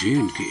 J&K।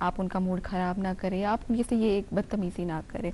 آپ ان کا موڈ خراب نہ کریں, آپ ان سے یہ ایک بدتمیزی نہ کریں.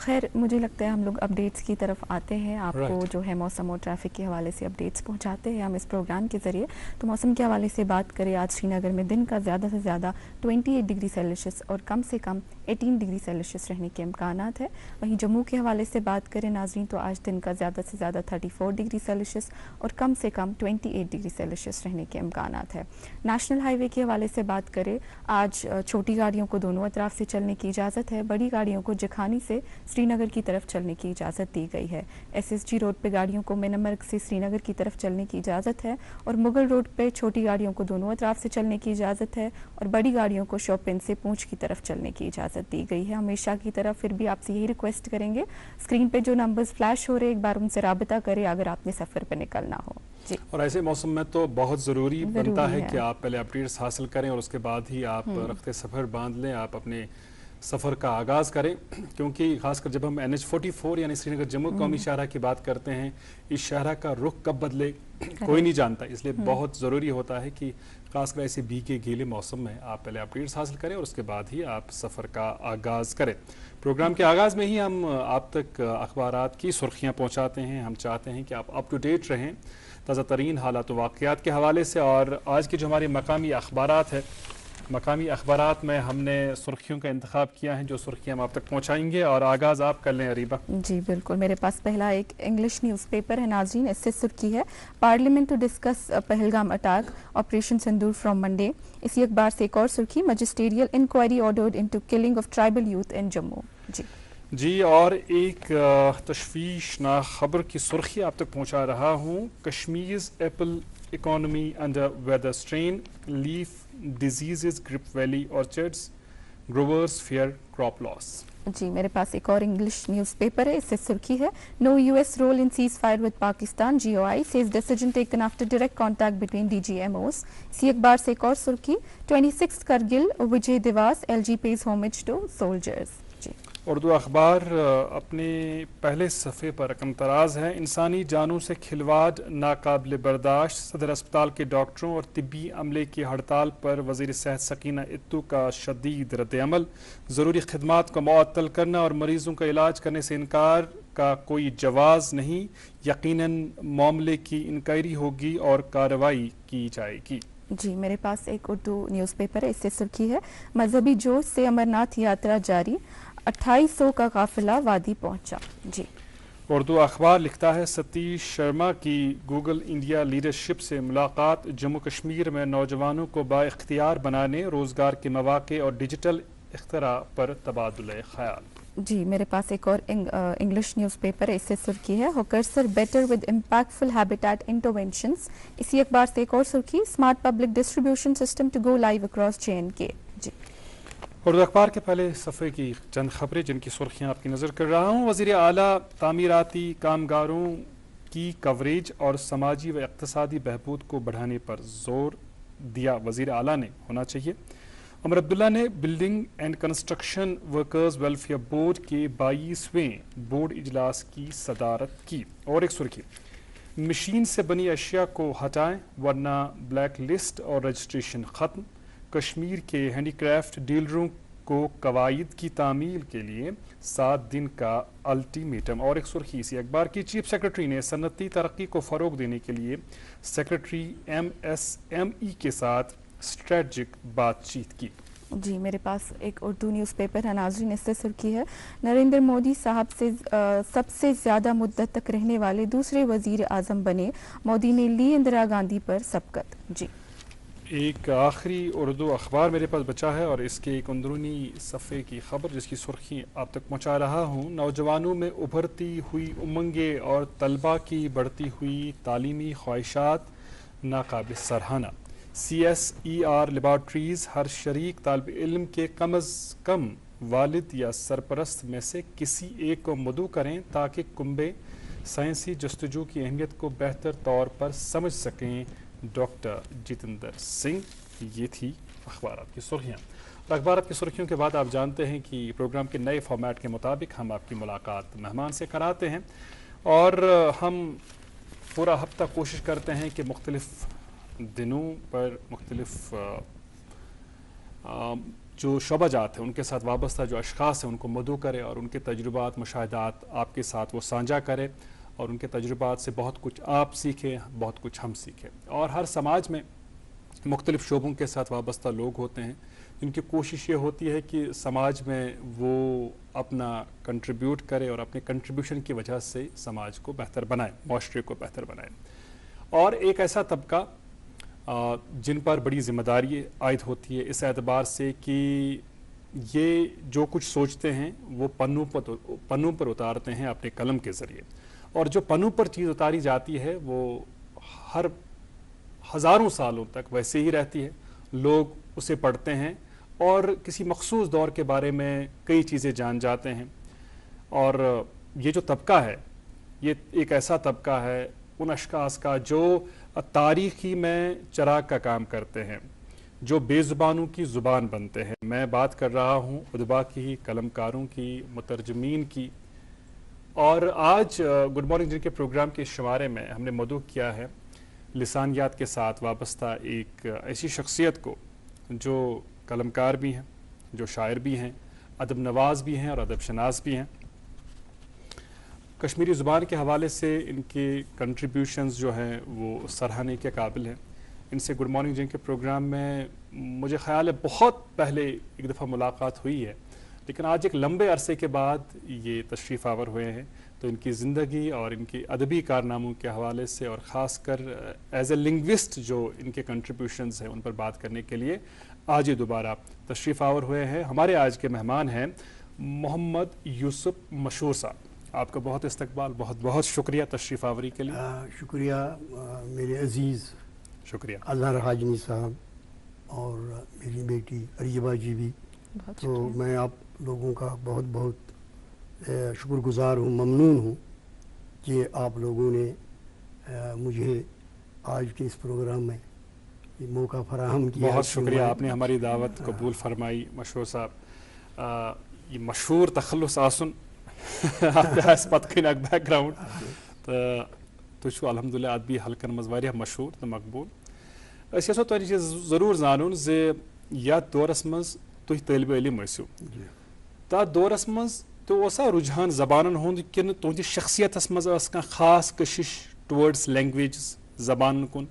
خیر مجھے لگتا ہے ہم لوگ اپڈیٹس کی طرف آتے ہیں, آپ کو جو ہے موسم اور ٹریفک کے حوالے سے اپڈیٹس پہنچاتے ہیں ہم اس پروگرام کے ذریعے. تو موسم کے حوالے سے بات کریں, آج سری نگر میں دن کا زیادہ سے زیادہ 28 ڈگری سیلسیس اور کم سے کم 18 ڈگری سیلسیس رہنے کے امکانات ہیں. وہیں جموں کے حوالے سے بات کریں ناظرین تو آج دن کا زیادہ سے زیادہ 34 ڈگری سیلسیس اور کم سے کم 28 ڈگری سیلسیس رہنے کے امکانات ہیں. نیشنل ہائی وے کے حوالے سے بات کریں, آج چھوٹی گاڑیوں کو دونوں اطراف سے چلنے کی اجازت ہے, بڑی گاڑیوں کو جکھانی سے سری نگر کی طرف چلنے کی اجازت دی گئی ہے. SSG روڈ پہ گاڑیوں کو مینمرگ سے سری نگر کی طرف چلنے کی اجازت ہے اور مغل روڈ پہ چھوٹی گاڑیوں کو دونوں اطراف سے چلنے کی اجازت ہے اور بڑی گاڑیوں کو شوپن سے پونچھ کی طرف چلنے کی اجازت دی گئی ہے. ہمیشہ کی طرف پھر بھی آپ سے یہی ریکویسٹ کریں گے, اسکرین پہ جو نمبرز فلیش ہو رہے ایک بار ان سے رابطہ کریں اگر آپ نے سفر پہ نکلنا ہو. جی, اور ایسے موسم میں تو بہت ضروری بنتا ہے کہ آپ پہلے اپڈیٹس حاصل کریں اور اس کے بعد ہی آپ رخت سفر باندھ لیں, آپ اپنے سفر کا آغاز کریں, کیونکہ خاص کر جب ہم NH44 یعنی سری نگر جموں قومی شاہراہ کی بات کرتے ہیں, اس شاہراہ کا رخ کب بدلے کوئی نہیں جانتا, اس لیے بہت ضروری ہوتا ہے کہ خاص کر ایسے بھیگے گیلے موسم میں آپ پہلے اپڈیٹس حاصل کریں اور اس کے بعد ہی آپ سفر کا آغاز کریں. پروگرام کے آغاز میں ہی ہم آپ تک اخبارات کی سرخیاں پہنچاتے ہیں. ہم چاہتے ہیں کہ آپ اپ ٹو ڈیٹ رہیں تازہ ترین حالات و واقعات کے حوالے سے. اور آج کے جو ہمارے مقامی اخبارات ہیں, مقامی اخبارات میں ہم نے سرخیوں کا انتخاب کیا ہے جو سرخیاں ہم آپ تک پہنچائیں گے, اور آغاز آپ کر لیں اریبہ. جی بالکل, میرے پاس پہلا ایک انگلش نیوز پیپر ہے ناظرین, اس سے سرخی ہے parliament to discuss Pahalgam attack operation Sindoor from Monday. اسی اخبار سے ایک اور سرخی, magisterial inquiry ordered into killing of tribal youth in Jammu. جی, اور ایک تشویشناک خبر کی سرخی آپ تک پہنچا رہا ہوں. Kashmir's apple economy under weather strain, leaf diseases grip valley orchards, growers fear crop loss. جی, میرے پاس ایک اور انگلش نیوز پیپر ہے, اس سے سرخی ہے no US role in ceasefire with Pakistan, GOI says decision taken after direct contact between DGMOs. اسی اخبار سے ایک اور سرخی, 26 کرگل وجے دیواس, LG pays homage to soldiers. Urdu اخبار اپنے پہلے صفحے پر رقم تراز ہے, انسانی جانوں سے کھلواڑ ناقابل برداشت, صدر اسپتال کے ڈاکٹروں اور طبی عملے کی ہڑتال پر وزیر صحت سکینہ اتو کا شدید رد عمل. ضروری خدمات کو معطل کرنا اور مریضوں کا علاج کرنے سے انکار کا کوئی جواز نہیں, یقیناً معاملے کی انکوائری ہوگی اور کارروائی کی جائے گی. جی, میرے پاس ایک اردو نیوز پیپر ہے, اس سے سرخی ہے مذہبی جوش سے امرناتھ یاترا جاری, 2800 کا قافلہ وادی پہنچا. جی, اردو اخبار لکھتا ہے ستیش شرما کی گوگل انڈیا لیڈرشپ سے ملاقات, جموں کشمیر میں نوجوانوں کو با اختیار بنانے, روزگار کے مواقع اور ڈیجیٹل اختراع پر تبادلہ خیال. جی, میرے پاس ایک اور انگلش نیوز پیپر ہے, اس سے سرخی ہے Hokersar better with impactful habitat interventions. اسی اخبار سے ایک اور سرخی, smart public distribution system to go live across JNK. جی, اردو اخبار کے پہلے صفحے کی چند خبریں جن کی سرخیاں آپ کی نظر کر رہا ہوں. وزیر اعلیٰ تعمیراتی کامگاروں کی کوریج اور سماجی و اقتصادی بہبود کو بڑھانے پر زور دیا, وزیر اعلیٰ نے ہونا چاہیے. عمر عبداللہ نے building and construction workers welfare board کے 22ویں بورڈ اجلاس کی صدارت کی. اور ایک سرخی, مشین سے بنی اشیاء کو ہٹائیں ورنہ بلیک لسٹ اور رجسٹریشن ختم, کشمیر کے ہینڈی کرافٹ ڈیلروں کو قواعد کی تعمیل کے لیے 7 دن کا الٹیمیٹم. اور ایک سرخی اسی اخبار کی, چیف سیکرٹری نے صنعتی ترقی کو فروغ دینے کے لیے سیکرٹری MSME کے ساتھ اسٹریٹجک بات چیت کی. جی, میرے پاس ایک اردو نیوز پیپر ہے ناظرین, اس سے سرخی ہے نریندر مودی صاحب سے سب سے زیادہ مدت تک رہنے والے دوسرے وزیر اعظم بنے, مودی نے لی اندرا گاندھی پر سبقت. جی, ایک آخری اردو اخبار میرے پاس بچا ہے اور اس کے ایک اندرونی صفحے کی خبر جس کی سرخی آپ تک پہنچا رہا ہوں. نوجوانوں میں ابھرتی ہوئی امنگیں اور طلباء کی بڑھتی ہوئی تعلیمی خواہشات ناقابل سراہنا. CSER لیبارٹریز ہر شریک طالب علم کے کم از کم والد یا سرپرست میں سے کسی ایک کو مدعو کریں تاکہ کنبے سائنسی جستجو کی اہمیت کو بہتر طور پر سمجھ سکیں. ڈاکٹر جتیندر سنگھ. یہ تھی اخبارات کی سرخیاں. اور اخبارات کی سرخیوں کے بعد آپ جانتے ہیں کہ پروگرام کے نئے فارمیٹ کے مطابق ہم آپ کی ملاقات مہمان سے کراتے ہیں اور ہم پورا ہفتہ کوشش کرتے ہیں کہ مختلف دنوں پر مختلف جو شعبہ جات ہیں ان کے ساتھ وابستہ جو اشخاص ہیں ان کو مدعو کرے اور ان کے تجربات مشاہدات آپ کے ساتھ وہ سانجھا کرے اور ان کے تجربات سے بہت کچھ آپ سیکھیں, بہت کچھ ہم سیکھیں. اور ہر سماج میں مختلف شعبوں کے ساتھ وابستہ لوگ ہوتے ہیں جن کی کوشش یہ ہوتی ہے کہ سماج میں وہ اپنا کنٹریبیوٹ کرے اور اپنے کنٹریبیوشن کی وجہ سے سماج کو بہتر بنائے, معاشرے کو بہتر بنائے. اور ایک ایسا طبقہ جن پر بڑی ذمہ داری عائد ہوتی ہے اس اعتبار سے کہ یہ جو کچھ سوچتے ہیں وہ پنوں پر اتارتے ہیں اپنے قلم کے ذریعے, اور جو پنوں پر چیز اتاری جاتی ہے وہ ہر ہزاروں سالوں تک ویسے ہی رہتی ہے. لوگ اسے پڑھتے ہیں اور کسی مخصوص دور کے بارے میں کئی چیزیں جان جاتے ہیں. اور یہ جو طبقہ ہے یہ ایک ایسا طبقہ ہے ان اشخاص کا جو تاریخی میں چراغ کا کام کرتے ہیں, جو بے زبانوں کی زبان بنتے ہیں. میں بات کر رہا ہوں ادبا کی, قلمکاروں کی, مترجمین کی. اور آج گڈ مارننگ جن کے پروگرام کے شمارے میں ہم نے مدعو کیا ہے لسانیات کے ساتھ وابستہ ایک ایسی شخصیت کو جو قلمکار بھی ہیں, جو شاعر بھی ہیں, ادب نواز بھی ہیں اور ادب شناس بھی ہیں. کشمیری زبان کے حوالے سے ان کے کنٹریبیوشنز جو ہیں وہ سراہنے کے قابل ہیں. ان سے گڈ مارننگ جن کے پروگرام میں مجھے خیال ہے بہت پہلے ایک دفعہ ملاقات ہوئی ہے, لیکن آج ایک لمبے عرصے کے بعد یہ تشریف آور ہوئے ہیں. تو ان کی زندگی اور ان کی ادبی کارناموں کے حوالے سے اور خاص کر ایز اے لنگوسٹ جو ان کے کنٹریبیوشنز ہیں ان پر بات کرنے کے لیے آج یہ دوبارہ تشریف آور ہوئے ہیں. ہمارے آج کے مہمان ہیں محمد یوسف مشہور صاحب. آپ کا بہت استقبال, بہت بہت شکریہ تشریف آوری کے لیے. شکریہ میرے عزیز, شکریہ اظہر حاجنی صاحب اور میری بیٹی اریبہ جی بھی. تو میں آپ لوگوں کا بہت بہت شکر گزار ہوں, ممنون ہوں کہ آپ لوگوں نے مجھے آج کے اس پروگرام میں یہ موقع فراہم کیا. بہت شکریہ, آپ نے ہماری دعوت قبول فرمائی. مشہور صاحب یہ مشہور تخلص آسن آپ پتہ کن اک بیک گراؤنڈ تو چھو الحمدللہ ادبی حلقن مز واریاہ مشہور تو مقبول. اس یژھو تۄہہِ نِش ضروٗر زانُن زِ یتھ دورس منٛز تُہۍ طٲلبِ علم ٲسِو تتھ دورس منٛز تہِ اوسا رُجحان زبانن ہُنٛد کِنہٕ تُہنٛدِس شخصیتس منٛز ٲس کانٛہہ خاص کشش ٹُوٲڈس لینگویجز زبانن کُن؟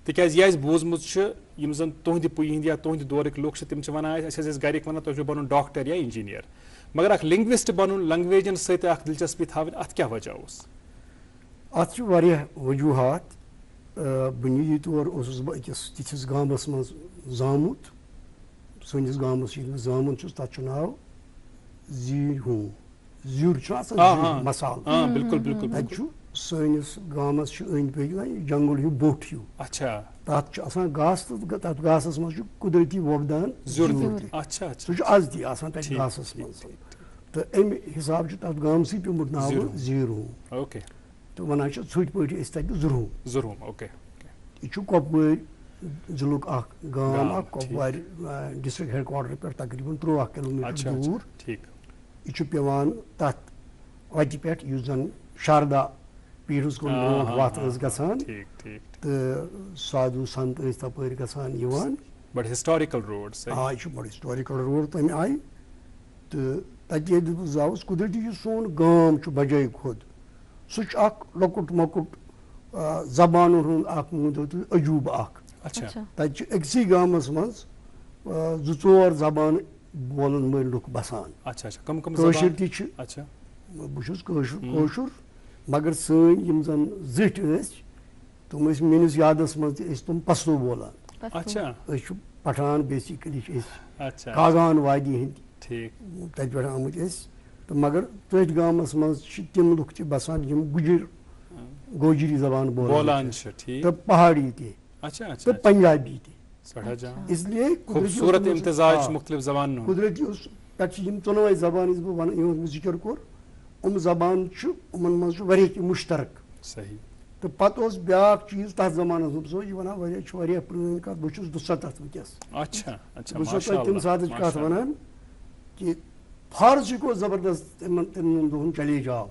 تِکیازِ یہِ اَسہِ بوٗزمُت چھُ یِم زن تُہنٛدِ پُیہِ ہٕنٛدۍ یا تُہنٛدِ دورٕکۍ لُکھ چھِ تِم چھِ ونان اَسہِ حظ ٲسۍ گرِکۍ ونان تۄہہِ چھُو بنُن ڈاکٹر یا انجیٖنیر, مگر اکھ لنگوسٹ بنُن, لنگویجن سۭتۍ اکھ دلچسپی تھاوٕنۍ, اتھ کیٛاہ وجہ اوس؟ اتھ چھِ واریاہ وجوہات. بُنیٲدی طور اوسُس بہٕ أکِس تِتھِس گامس منٛز زامُت, سٲنِس گامس ییٚلہِ بہٕ زامُت چھُس تتھ چھُ ناو زیٖر ہوٗن. زیُر چھُ آسان مسالہٕ, بالکل بالکل تتہِ چھُ سٲنِس گامس چھُ أنٛدۍ پٔکۍ جنگل ہیوٗ بوٚٹھ ہیوٗ. اچھا, تتھ چھُ آسان گاسہٕ تہٕ تتھ گاسس منٛز چھُ قُدرتی وۄپدان زیُر تہِ. اچھا سُہ چھُ آز تہِ آسان تتہِ گاسس منٛز, تہٕ امہِ حساب چھُ تتھ گامسٕے پیومُت ناو زیٖر ہوٗن. اوکے, تہٕ ونان چھِ ژھُٹۍ پٲٹھۍ أسۍ تتہِ زُرہوٗم. ضروٗر. اوکے, یہِ چھُ کۄپوٲرۍ ضلعُک اکھ گام اکھ, کۄپوارِ ڈسٹرکٹ ہیڈ کوارٹر پٮ۪ٹھ تقریٖبن 13 کِلومیٖٹر دوٗر. یہِ چھُ پیوان تتھ وتہِ پٮ۪ٹھ یُس زن شاردا پیٖٹھس کُن برونٛٹھ وتھ ٲس گژھان, تہٕ سادوٗ سنت ٲسۍ تپٲرۍ گژھان یِوان. بڑٕ ہسٹورِکل روڈ. آ یہِ چھُ بڑٕ ہسٹورِکل روڈ تمہِ آیہِ. تہٕ تتہِ ییٚلہِ بہٕ زاوُس قُدرتی یُس سون گام چھُ بجٲے کھۄد سُہ چھُ اکھ لۄکُٹ مۄکُٹ زبانن ہُنٛد اکھ مٲنتو تُہۍ عجوٗبہٕ اکھ. تتہِ چھِ أکسٕے گامس منٛز 2-4 زبانہٕ بولن وٲلۍ لُکھ بسان. کٲشِر تہِ چھِ, بہٕ چھُس کٲشُر, مگر سٲنۍ یِم زن زٕٹھۍ ٲسۍ تِم ٲسۍ میٲنِس یادس منٛز تہِ ٲسۍ تِم پستو بولان. أسۍ چھِ پٹھان, بیسِکلی چھِ أسۍ کاغان وادی ہٕنٛدۍ تتہِ پٮ۪ٹھ آمٕتۍ أسۍ. تہٕ مگر تٔتھۍ گامس منٛز چھِ تِم لُکھ تہِ بسان یِم گوجری زبان بولان چھِ, تہٕ پہاڑی تہِ تہٕ پنجابی تہِ. اس لیے قدرتی اوس پٮ۪ٹھ چھِ یِم 14 زبان یُس بہٕ ونان یِہُنٛد مےٚ ذِکر کوٚر, یِم زبان چھُ یِمن منٛز چھُ واریاہ کینٛہہ مُشترک. تہٕ پتہٕ اوس بیٛاکھ چیٖز تتھ زمانس منٛز, بہٕ چھُسو یہِ ونان واریاہ چھِ واریاہ پرٛٲنۍ کتھ, بہٕ چھُس 207 وٕنکیٚس. بہٕ چھُسو تۄہہِ تمہِ ساتٕچ کتھ ونان کہِ فارسیُک اوس زبردست تِمن دۄہن چلے آو.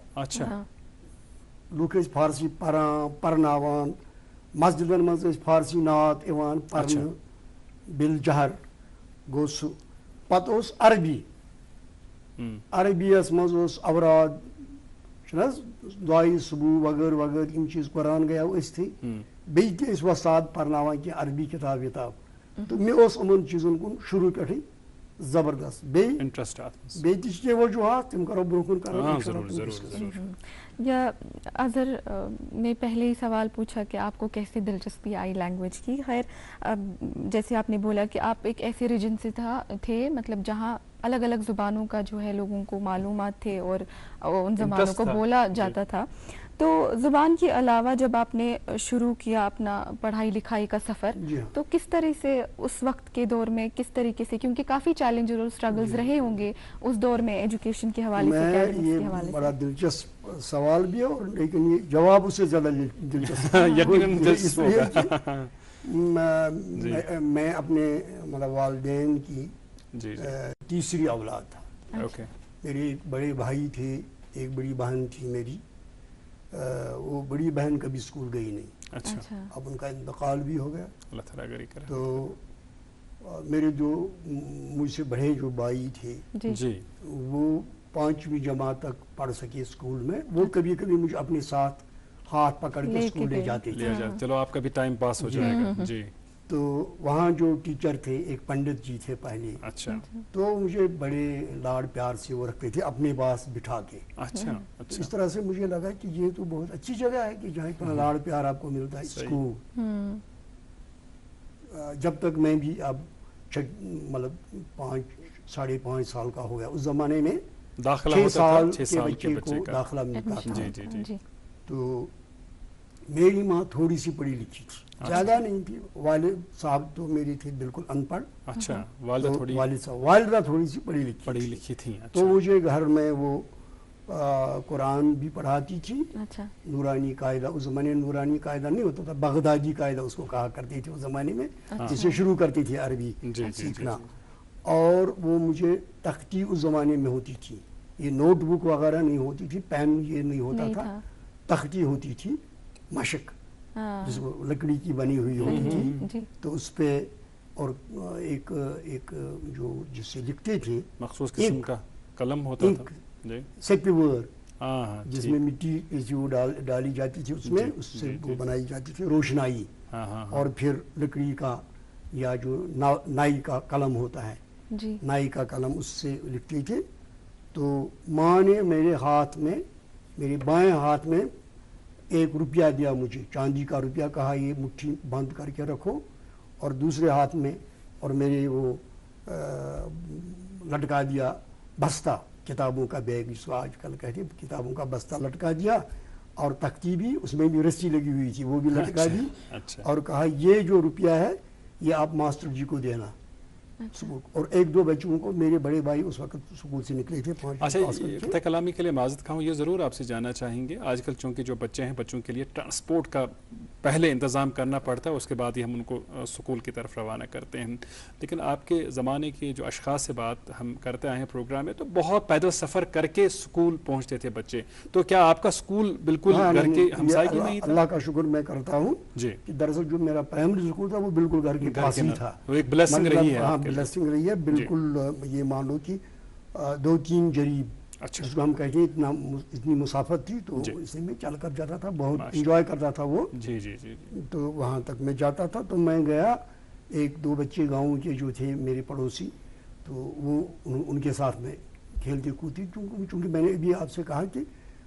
لُکھ ٲسۍ فارسی پران پرناوان, مسجدن منٛز ٲسۍ فارسی نعت یِوان پرنہٕ, بِل جہر گوٚو سُہ پتہٕ اوس عربی عربیَس منٛز اوس اوراد چھُنہٕ حظ دعایہِ صبح وغٲرٕ وغٲرٕ یِم چیٖز قرآن گٔیو أستھی بیٚیہِ تہِ ٲسۍ وۄستاد پرناوان کینٛہہ عربی کِتاب وِتاب تہٕ مےٚ اوس یِمن چیٖزن کُن شروٗع پٮ۪ٹھٕے زبردست بیٚیہِ انٹرسٹ اتھ منٛز بیٚیہِ تہِ چھِ کینٛہہ وجوٗہات تِم کرو برونٛہہ کُن کرو یا اظہر نے پہلے ہی سوال پوچھا کہ آپ کو کیسے دلچسپی آئی لینگویج کی. خیر جیسے آپ نے بولا کہ آپ ایک ایسے ریجن سے تھے مطلب جہاں الگ الگ زبانوں کا جو ہے لوگوں کو معلومات تھے اور ان زبانوں کو بولا جاتا تھا. تو زبان کے علاوہ جب آپ نے شروع کیا اپنا پڑھائی لکھائی کا سفر تو کس طرح سے اس وقت کے دور میں کس طریقے سے, کیونکہ کافی چیلنجز اور اسٹرگلز رہے ہوں گے اس دور میں ایجوکیشن کے حوالے سے, یہ بڑا دلچسپ سوال بھی ہے اور لیکن یہ جواب اس سے زیادہ دلچسپ میں اپنے مطلب والدین کی تیسری اولاد تھا. میرے ایک بڑے بھائی تھے, ایک بڑی بہن تھی میری, وہ بڑی بہن کبھی اسکول گئی نہیں. اچھا. اب ان کا انتقال بھی ہو گیا. اللہ تعالیٰ غنی کرے. تو میرے جو مجھ سے بڑے جو بھائی تھے وہ 5ویں جماعت تک پڑھ سکے اسکول میں. وہ کبھی کبھی مجھے اپنے ساتھ ہاتھ پکڑ کے اسکول لے جاتے تھے. چلو آپ کا بھی ٹائم پاس ہو جائے گا. جی. تو وہاں جو ٹیچر تھے ایک پنڈت جی تھے پہلے. اچھا. تو مجھے بڑے لاڈ پیار سے وہ رکھتے تھے اپنے پاس بٹھا کے. اچھا. اس طرح سے مجھے لگا کہ یہ تو بہت اچھی جگہ ہے کہ جہاں اتنا لاڈ پیار آپ کو ملتا ہے. اسکول جب تک میں بھی اب مطلب 5-5.5 سال کا ہو گیا, اس زمانے میں 6 سال کے بچے کو داخلہ ملتا تھا. تو میری ماں تھوڑی سی پڑھی لکھی تھی, زیادہ نہیں تھی. والد صاحب تو میری تھی بالکل ان پڑھ. اچھا. والدہ تھوڑی سی پڑھی لکھی تھی. تو مجھے گھر میں وہ قرآن بھی پڑھاتی تھی. نورانی قاعدہ, اس زمانے میں نورانی قاعدہ نہیں ہوتا تھا, بغدادی قاعدہ اس کو کہا کرتی تھی اس زمانے میں, جسے شروع کرتی تھی عربی سیکھنا. اور وہ مجھے تختی اس زمانے میں ہوتی تھی, یہ نوٹ بک وغیرہ نہیں ہوتی تھی, پین یہ نہیں ہوتا تھا, تختی ہوتی تھی مشق جس کو لکڑی کی بنی ہوئی ہوتی تھی. تو اس پہ اور ایک جو جس سے لکھتے تھے مخصوص قسم کا قلم ہوتا تھا, سیپیور, جس میں مٹی جو ڈالی جاتی تھی اس میں, اس سے وہ بنائی جاتی تھی روشنائی. اور پھر لکڑی کا یا جو نائی کا قلم ہوتا ہے, نائی کا قلم, اس سے لکھتے تھے. تو ماں نے میرے ہاتھ میں, میرے بائیں ہاتھ میں 1 روپیہ دیا مجھے, چاندی کا روپیہ, کہا یہ مٹھی بند کر کے رکھو. اور دوسرے ہاتھ میں اور میرے وہ لٹکا دیا بستہ, کتابوں کا بیگ جس کو آج کل کہتے ہیں, کتابوں کا بستہ لٹکا دیا. اور تختی بھی, اس میں بھی رسی لگی ہوئی تھی, وہ بھی لٹکا دی. اور کہا یہ جو روپیہ ہے یہ آپ ماسٹر جی کو دینا. اور 1-2 بچوں کو, میرے بڑے بھائی اس وقت اسکول سے نکلے تھے. اچھا, کلامی کے لیے معذرت خواہوں, یہ ضرور آپ سے جاننا چاہیں گے, آج کل چونکہ جو بچے ہیں بچوں کے لیے ٹرانسپورٹ کا پہلے انتظام کرنا پڑتا ہے, اس کے بعد ہی ہم ان کو اسکول کی طرف روانہ کرتے ہیں. لیکن آپ کے زمانے کے جو اشخاص سے بات ہم کرتے آئے ہیں پروگرام میں, تو بہت پیدل سفر کر کے اسکول پہنچتے تھے بچے. تو کیا آپ کا اسکول بالکل گھر کے ہمسائے میں ہی تھا؟ اللہ کا شکر میں کرتا ہوں جی, کہ دراصل جو میرا پرائمری اسکول تھا وہ بالکل گھر کے پاس ہی تھا. وہ ایک بلیسنگ رہی ہے. بلیسنگ رہی ہے بالکل. یہ مان لو کہ 2-3 جریب جس کو ہم کہتے ہیں, اتنی مسافت تھی. تو اسے میں چل کر جاتا تھا, بہت انجوائے کرتا تھا وہ. جی جی جی. تو وہاں تک میں جاتا تھا. تو میں گیا, 1-2 بچے گاؤں کے جو تھے میرے پڑوسی, تو وہ ان کے ساتھ میں کھیلتی کودتی. چونکہ میں نے ابھی آپ سے کہا کہ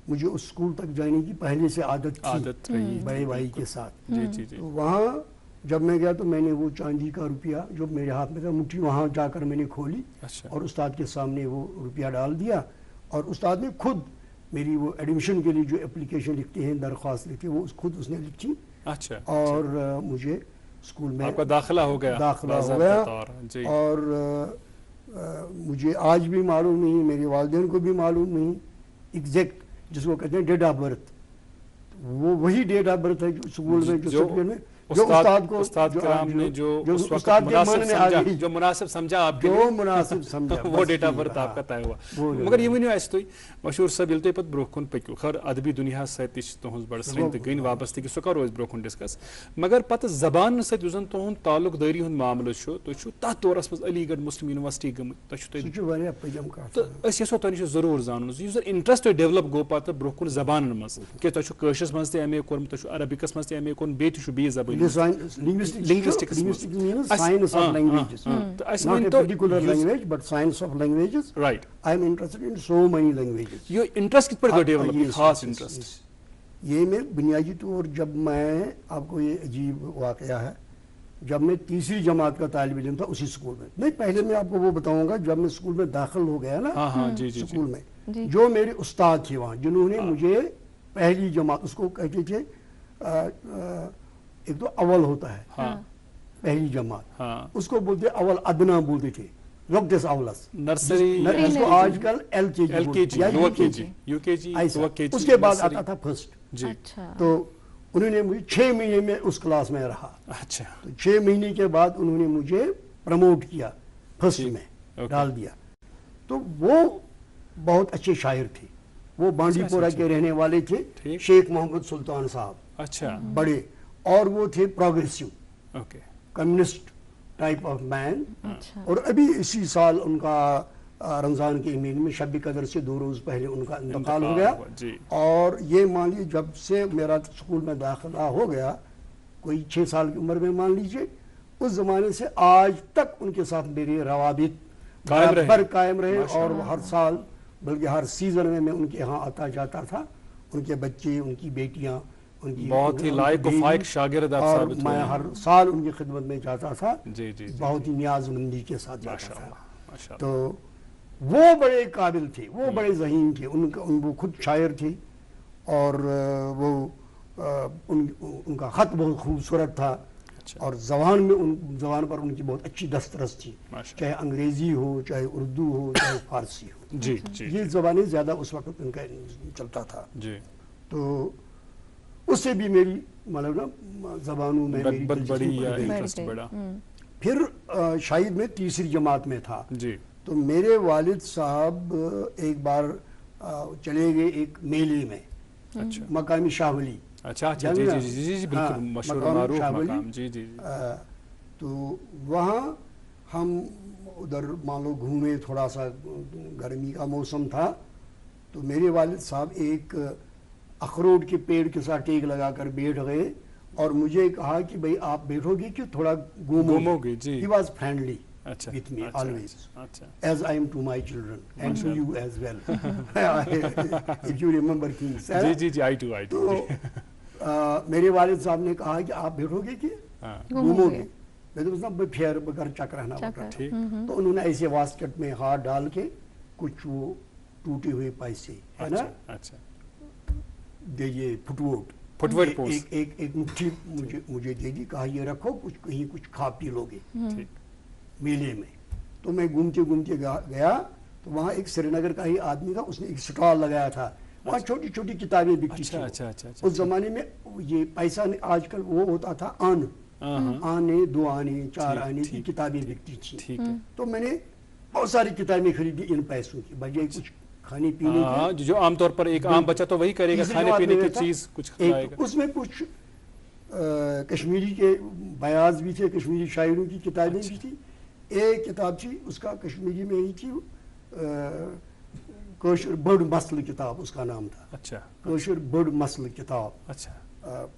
مجھے اس اسکول تک جانے کی پہلے سے عادت تھی بڑے بھائی کے ساتھ. تو وہاں جب میں گیا تو میں نے وہ چاندی کا روپیہ جو میرے ہاتھ میں تھا, مٹھی وہاں جا کر میں نے کھولی اور استاد کے سامنے وہ روپیہ ڈال دیا. اور استاد نے خود میری وہ ایڈمیشن کے لیے جو اپلیکیشن لکھتے ہیں, درخواست لکھتے ہیں, وہ خود اس نے لکھی. اور مجھے اسکول میں داخلہ ہو گیا. اور مجھے آج بھی معلوم نہیں, میرے والدین کو بھی معلوم نہیں ایگزیکٹ جس کو کہتے ہیں ڈیٹ آف برتھ, وہ وہی ڈیٹ آف برتھ ہے جو اسکول میں جو سرٹیفکیٹ میں استاد کرام نے جو اس وقت مناسب سمجھا آپ کے لیے مناسب سمجھا وہ ڈیٹ آف برتھ آپ کا طے ہوا. مگر یہ ؤنِو اَسہِ تُہۍ مشہوٗر صٲب ییٚلہِ تُہۍ پَتہٕ برونٛہہ کُن پٔکِو خٲر ادبی دُنیاہَس سۭتۍ تہِ چھِ تُہٕنٛز بڑٕ سرٛنۍ تہٕ گٔنۍ وابستگی سُہ کَرو أسۍ برونٛہہ کُن ڈِسکس. مگر پَتہٕ زبانہِ سۭتۍ یُس زَن تُہُنٛد تعلق دٲری ہُنٛد معاملہٕ چھُ تُہۍ چھُو تَتھ دورَس منٛز علی گڑھ مسلم یونیورسٹی گٔمٕتۍ تۄہہِ چھُو تہٕ أسۍ یژھو تۄہہِ نِش ضروٗر زانُن یُس زَن اِنٹرٛسٹ ڈیولَپ گوٚو پَتہٕ برونٛہہ کُن زبانن منٛز کہِ تۄہہِ چھُو کٲشرِس منٛز تہِ ایم اے کوٚرمُت تۄہہِ چھُو عربِکَس منٛز تہِ ایم اے کوٚرمُت بیٚیہِ تہِ چھُو بیٚیہِ زبٲنۍ Science of languages, not a particular language, but science of languages. Right. I am interested in so many languages. یہ انٹرسٹ کتھ پٲٹھۍ گوٚو ڈیولپ یہ خاص انٹرسٹ؟ یہ میں بنیادی طور جب میں آپ کو یہ عجیب واقعہ ہے جب میں تیسری جماعت کا طالب علم تھا اسی اسکول میں نہیں پہلے میں آپ کو وہ بتاؤں گا جب میں اسکول میں داخل ہو گیا نا اسکول میں جو میرے استاد تھے وہاں جنہوں نے مجھے پہلی جماعت اس کو کہتے تھے ایک تو اول ہوتا ہے پہلی جماعت اس کو بولتے اول ادنا بولتے تھے لوکٹس اولس نرسری اس کو آج کل ایل کے جی یو کے جی اس کے بعد آتا تھا فرسٹ. تو انہوں نے مجھے 6 مہینے میں اس کلاس میں رہا. اچھا. تو 6 مہینے کے بعد انہوں نے مجھے پروموٹ کیا فرسٹ میں ڈال دیا. تو وہ بہت اچھے شاعر تھے وہ بانڈی پورہ کے رہنے والے تھے شیخ محمد سلطان صاحب. اچھا. بڑے اور وہ تھے پروگریسو کمیونسٹ ٹائپ آف مین. اور ابھی اسی سال ان کا رمضان کے مہینے میں شب قدر سے 2 روز پہلے ان کا انتقال ہو گیا. اور یہ مان لیجیے جب سے میرا اسکول میں داخلہ ہو گیا کوئی 6 سال کی عمر میں مان لیجیے اس زمانے سے آج تک ان کے ساتھ میرے روابط برابر قائم رہے. اور ہر سال بلکہ ہر سیزن میں ان کے ہاں آتا جاتا تھا. ان کے بچے ان کی بیٹیاں ان کی بہت ہی لائق و فائق شاگرد آپ ثابت ہوئے. میں ہر سال ان کی خدمت میں جاتا تھا بہت ہی نیاز مندی کے ساتھ جاتا تھا. تو وہ بڑے قابل تھے وہ بڑے ذہین تھے وہ خود شاعر تھے اور وہ ان کا خط بہت خوبصورت تھا. اور زبان پر ان کی بہت اچھی دسترس تھی چاہے انگریزی ہو چاہے اردو ہو چاہے فارسی ہو. یہ زبانیں زیادہ اس وقت ان کا چلتا تھا. تو اس سے بھی میری مطلب نا زبانوں میں پھر شاید میں تیسری جماعت میں تھا. تو میرے والد صاحب ایک بار چلے گئے ایک میلے میں مقامی شاہ ولی. تو وہاں ہم ادھر مان لو گھومے تھوڑا سا گرمی کا موسم تھا. تو میرے والد صاحب ایک اخروٹ کے پیڑ کے ساتھ ٹیک لگا کر بیٹھ گئے اور مجھے کہا کہ بھائی آپ بیٹھو گے کہ تھوڑا گھومو گے. He was friendly with me always as I am to my children and to you as well if you remember things. I do. تو میرے والد صاحب نے کہا کہ آپ بیٹھو گے کہ گھومو گے. میں تو سب پھیر بغیر چک رہنا ہوگا. تو انہوں نے ایسے واسکٹ میں ہاتھ ڈال کے کچھ وہ ٹوٹے ہوئے پیسے ہے نا دیجیے ایک مٹھی مجھے دے دی کہا یہ رکھو کہیں کچھ کھا پی لو گے میلے میں. تو میں گھومتے گیا تو وہاں ایک سری نگر کا ہی آدمی تھا اس نے ایک سٹال لگایا تھا وہاں چھوٹی چھوٹی کتابیں بکتی تھیں. اس زمانے میں یہ پیسہ آج کل وہ ہوتا تھا آنے 2 آنے 4 آنے کی کتابیں بکتی تھیں. تو میں نے بہت ساری کتابیں خریدی ان پیسوں کی بجائے کچھ کھانے پینے کی جو عام طور پر ایک عام بچہ تو وہی کرے گا کھانے پینے کی چیز کچھ کھلائے گا. اس میں کچھ کشمیری کے بیاض بھی تھے کشمیری شاعروں کی کتابیں بھی تھی. ایک کتاب تھی اس کا کشمیری میں ہی تھی کوشر بڑ مسل کتاب اس کا نام تھا. اچھا. کوشر بڑ مسل کتاب. اچھا.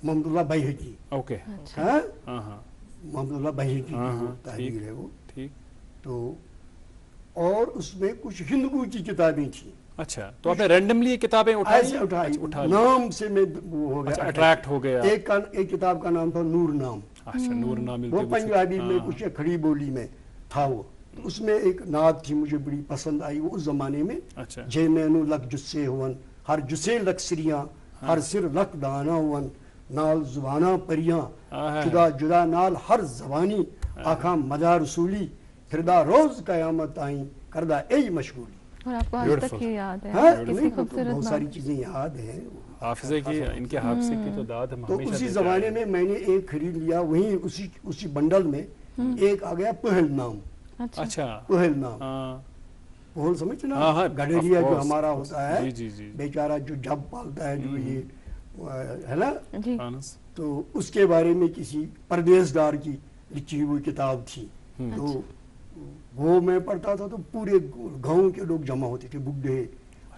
محمد اللہ بیہقی. اوکے. محمد اللہ بیہقی کی تحریر ہے وہ. تو اور اس میں کچھ ہندو کی کتابیں تھیں. اچھا. تو آپ نے رینڈملی کتابیں اٹھائی نام سے میں وہ ہو گیا اٹریکٹ ہو گیا. ایک کتاب کا نام تھا نور نام. اچھا. نور نام وہ پنجابی میں کچھ کھڑی بولی میں تھا وہ. اس میں ایک نعت تھی مجھے بڑی پسند آئی وہ اس زمانے میں. جے مینو لکھ جسے ہون ہر جسے لکھ سریاں ہر سر لکھ دانا ہون نال زبانہ پریاں جدا جدا نال ہر زبانی آخاں مدار رسولی پھردا روز قیامت آئیں کردہ ای مشغولی. اور آپ کو آج تک یہ یاد ہے بہت ساری چیزیں یاد ہیں حافظے کی ان کے حافظے کی تو داد ہم تو ہمیشہ اسی دیتے زمانے آئے ہیں۔ میں میں نے ایک خرید لیا، وہیں اسی بنڈل میں ایک آ گیا پہل نام، اچھا پہل نام، ہاں پہل سمجھتے نا، ہاں، گڈریا of جو courس، ہمارا of course، ہوتا ہے جی جی جی بیچارہ جو جب پالتا ہے جو یہ ہے نا، جی آنس، تو اس کے بارے میں کسی پردیس دار کی لکھی ہوئی کتاب تھی، تو وہ میں پڑھتا تھا تو پورے گاؤں کے لوگ جمع ہوتے تھے، بڈھے